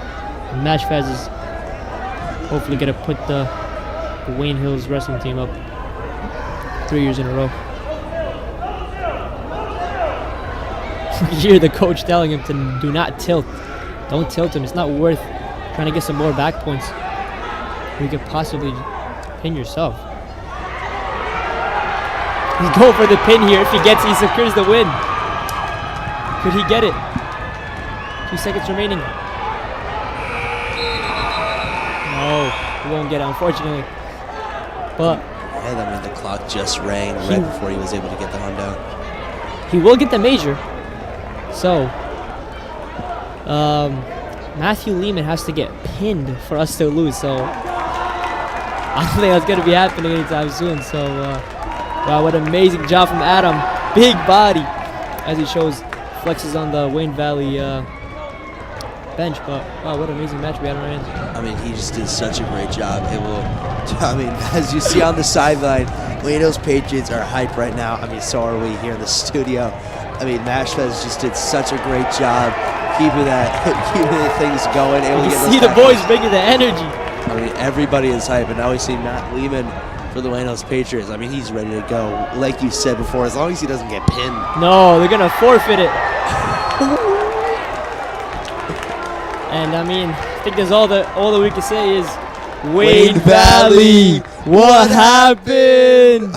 And Matchfest is hopefully gonna put the Wayne Hills wrestling team up 3 years in a row. You hear the coach telling him to do not tilt. Don't tilt him. It's not worth trying to get some more back points. You could possibly pin yourself. He's going for the pin here. If he gets it, he secures the win. Could he get it? 2 seconds remaining. No, he won't get it, unfortunately. But I mean, the clock just rang right before he was able to get the arm down. He will get the major. So, Matthew Lehman has to get pinned for us to lose. So, I don't think that's going to be happening anytime soon. So, wow, what an amazing job from Adam. Big body, as he shows, flexes on the Wayne Valley bench. But, wow, what an amazing match we had on our hands. I mean, he just did such a great job. As you see on the sideline, Wayne Hills Patriots are hype right now. I mean, so are we here in the studio. I mean, Matchfest just did such a great job keeping the things going. You can see the boys bringing the energy. I mean, everybody is hype, and now we see Matt Lehman for the Wayne Hills Patriots. I mean, he's ready to go. Like you said before, as long as he doesn't get pinned. No, they're gonna forfeit it. And I mean, I think that's all that we can say is Wayne Valley. What happened?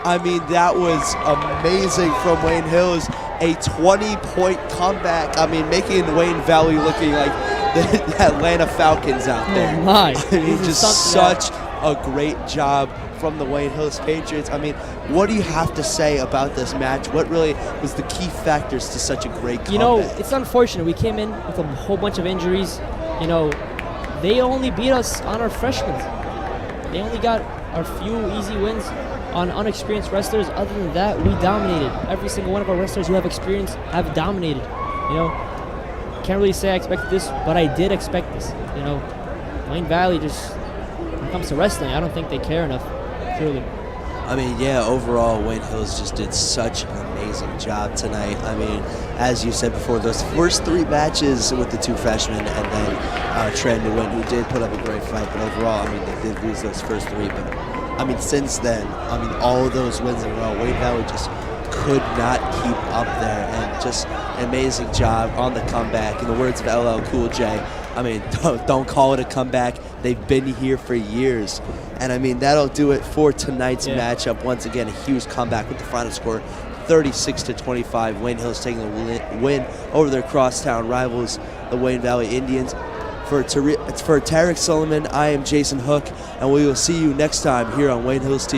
I mean, that was amazing from Wayne Hills. A 20-point comeback. I mean, making Wayne Valley looking like the Atlanta Falcons out there. Oh my! I mean, just such a great job from the Wayne Hills Patriots. I mean, what do you have to say about this match? What really was the key factors to such a great comeback? You know, it's unfortunate. We came in with a whole bunch of injuries. You know, they only beat us on our freshmen. They only got our few easy wins on unexperienced wrestlers. Other than that, we dominated. Every single one of our wrestlers who have experience have dominated. You know, can't really say I expected this, but I did expect this. You know, Wayne Valley just, when it comes to wrestling, I don't think they care enough, truly. I mean, yeah, overall, Wayne Hills just did such an amazing job tonight. I mean, as you said before, those first 3 matches with the 2 freshmen and then Trent Nguyen, who did put up a great fight, but overall, I mean, they did lose those first 3. But, I mean, since then, I mean, all of those wins in a row, Wayne Valley just could not keep up there, and just an amazing job on the comeback. In the words of LL Cool J, I mean, don't call it a comeback. They've been here for years. And, I mean, that'll do it for tonight's matchup. Once again, a huge comeback with the final score, 36-25. Wayne Hills taking the win over their crosstown rivals, the Wayne Valley Indians. For Tariq Suliman, I am Jason Hook, and we will see you next time here on Wayne Hills TV.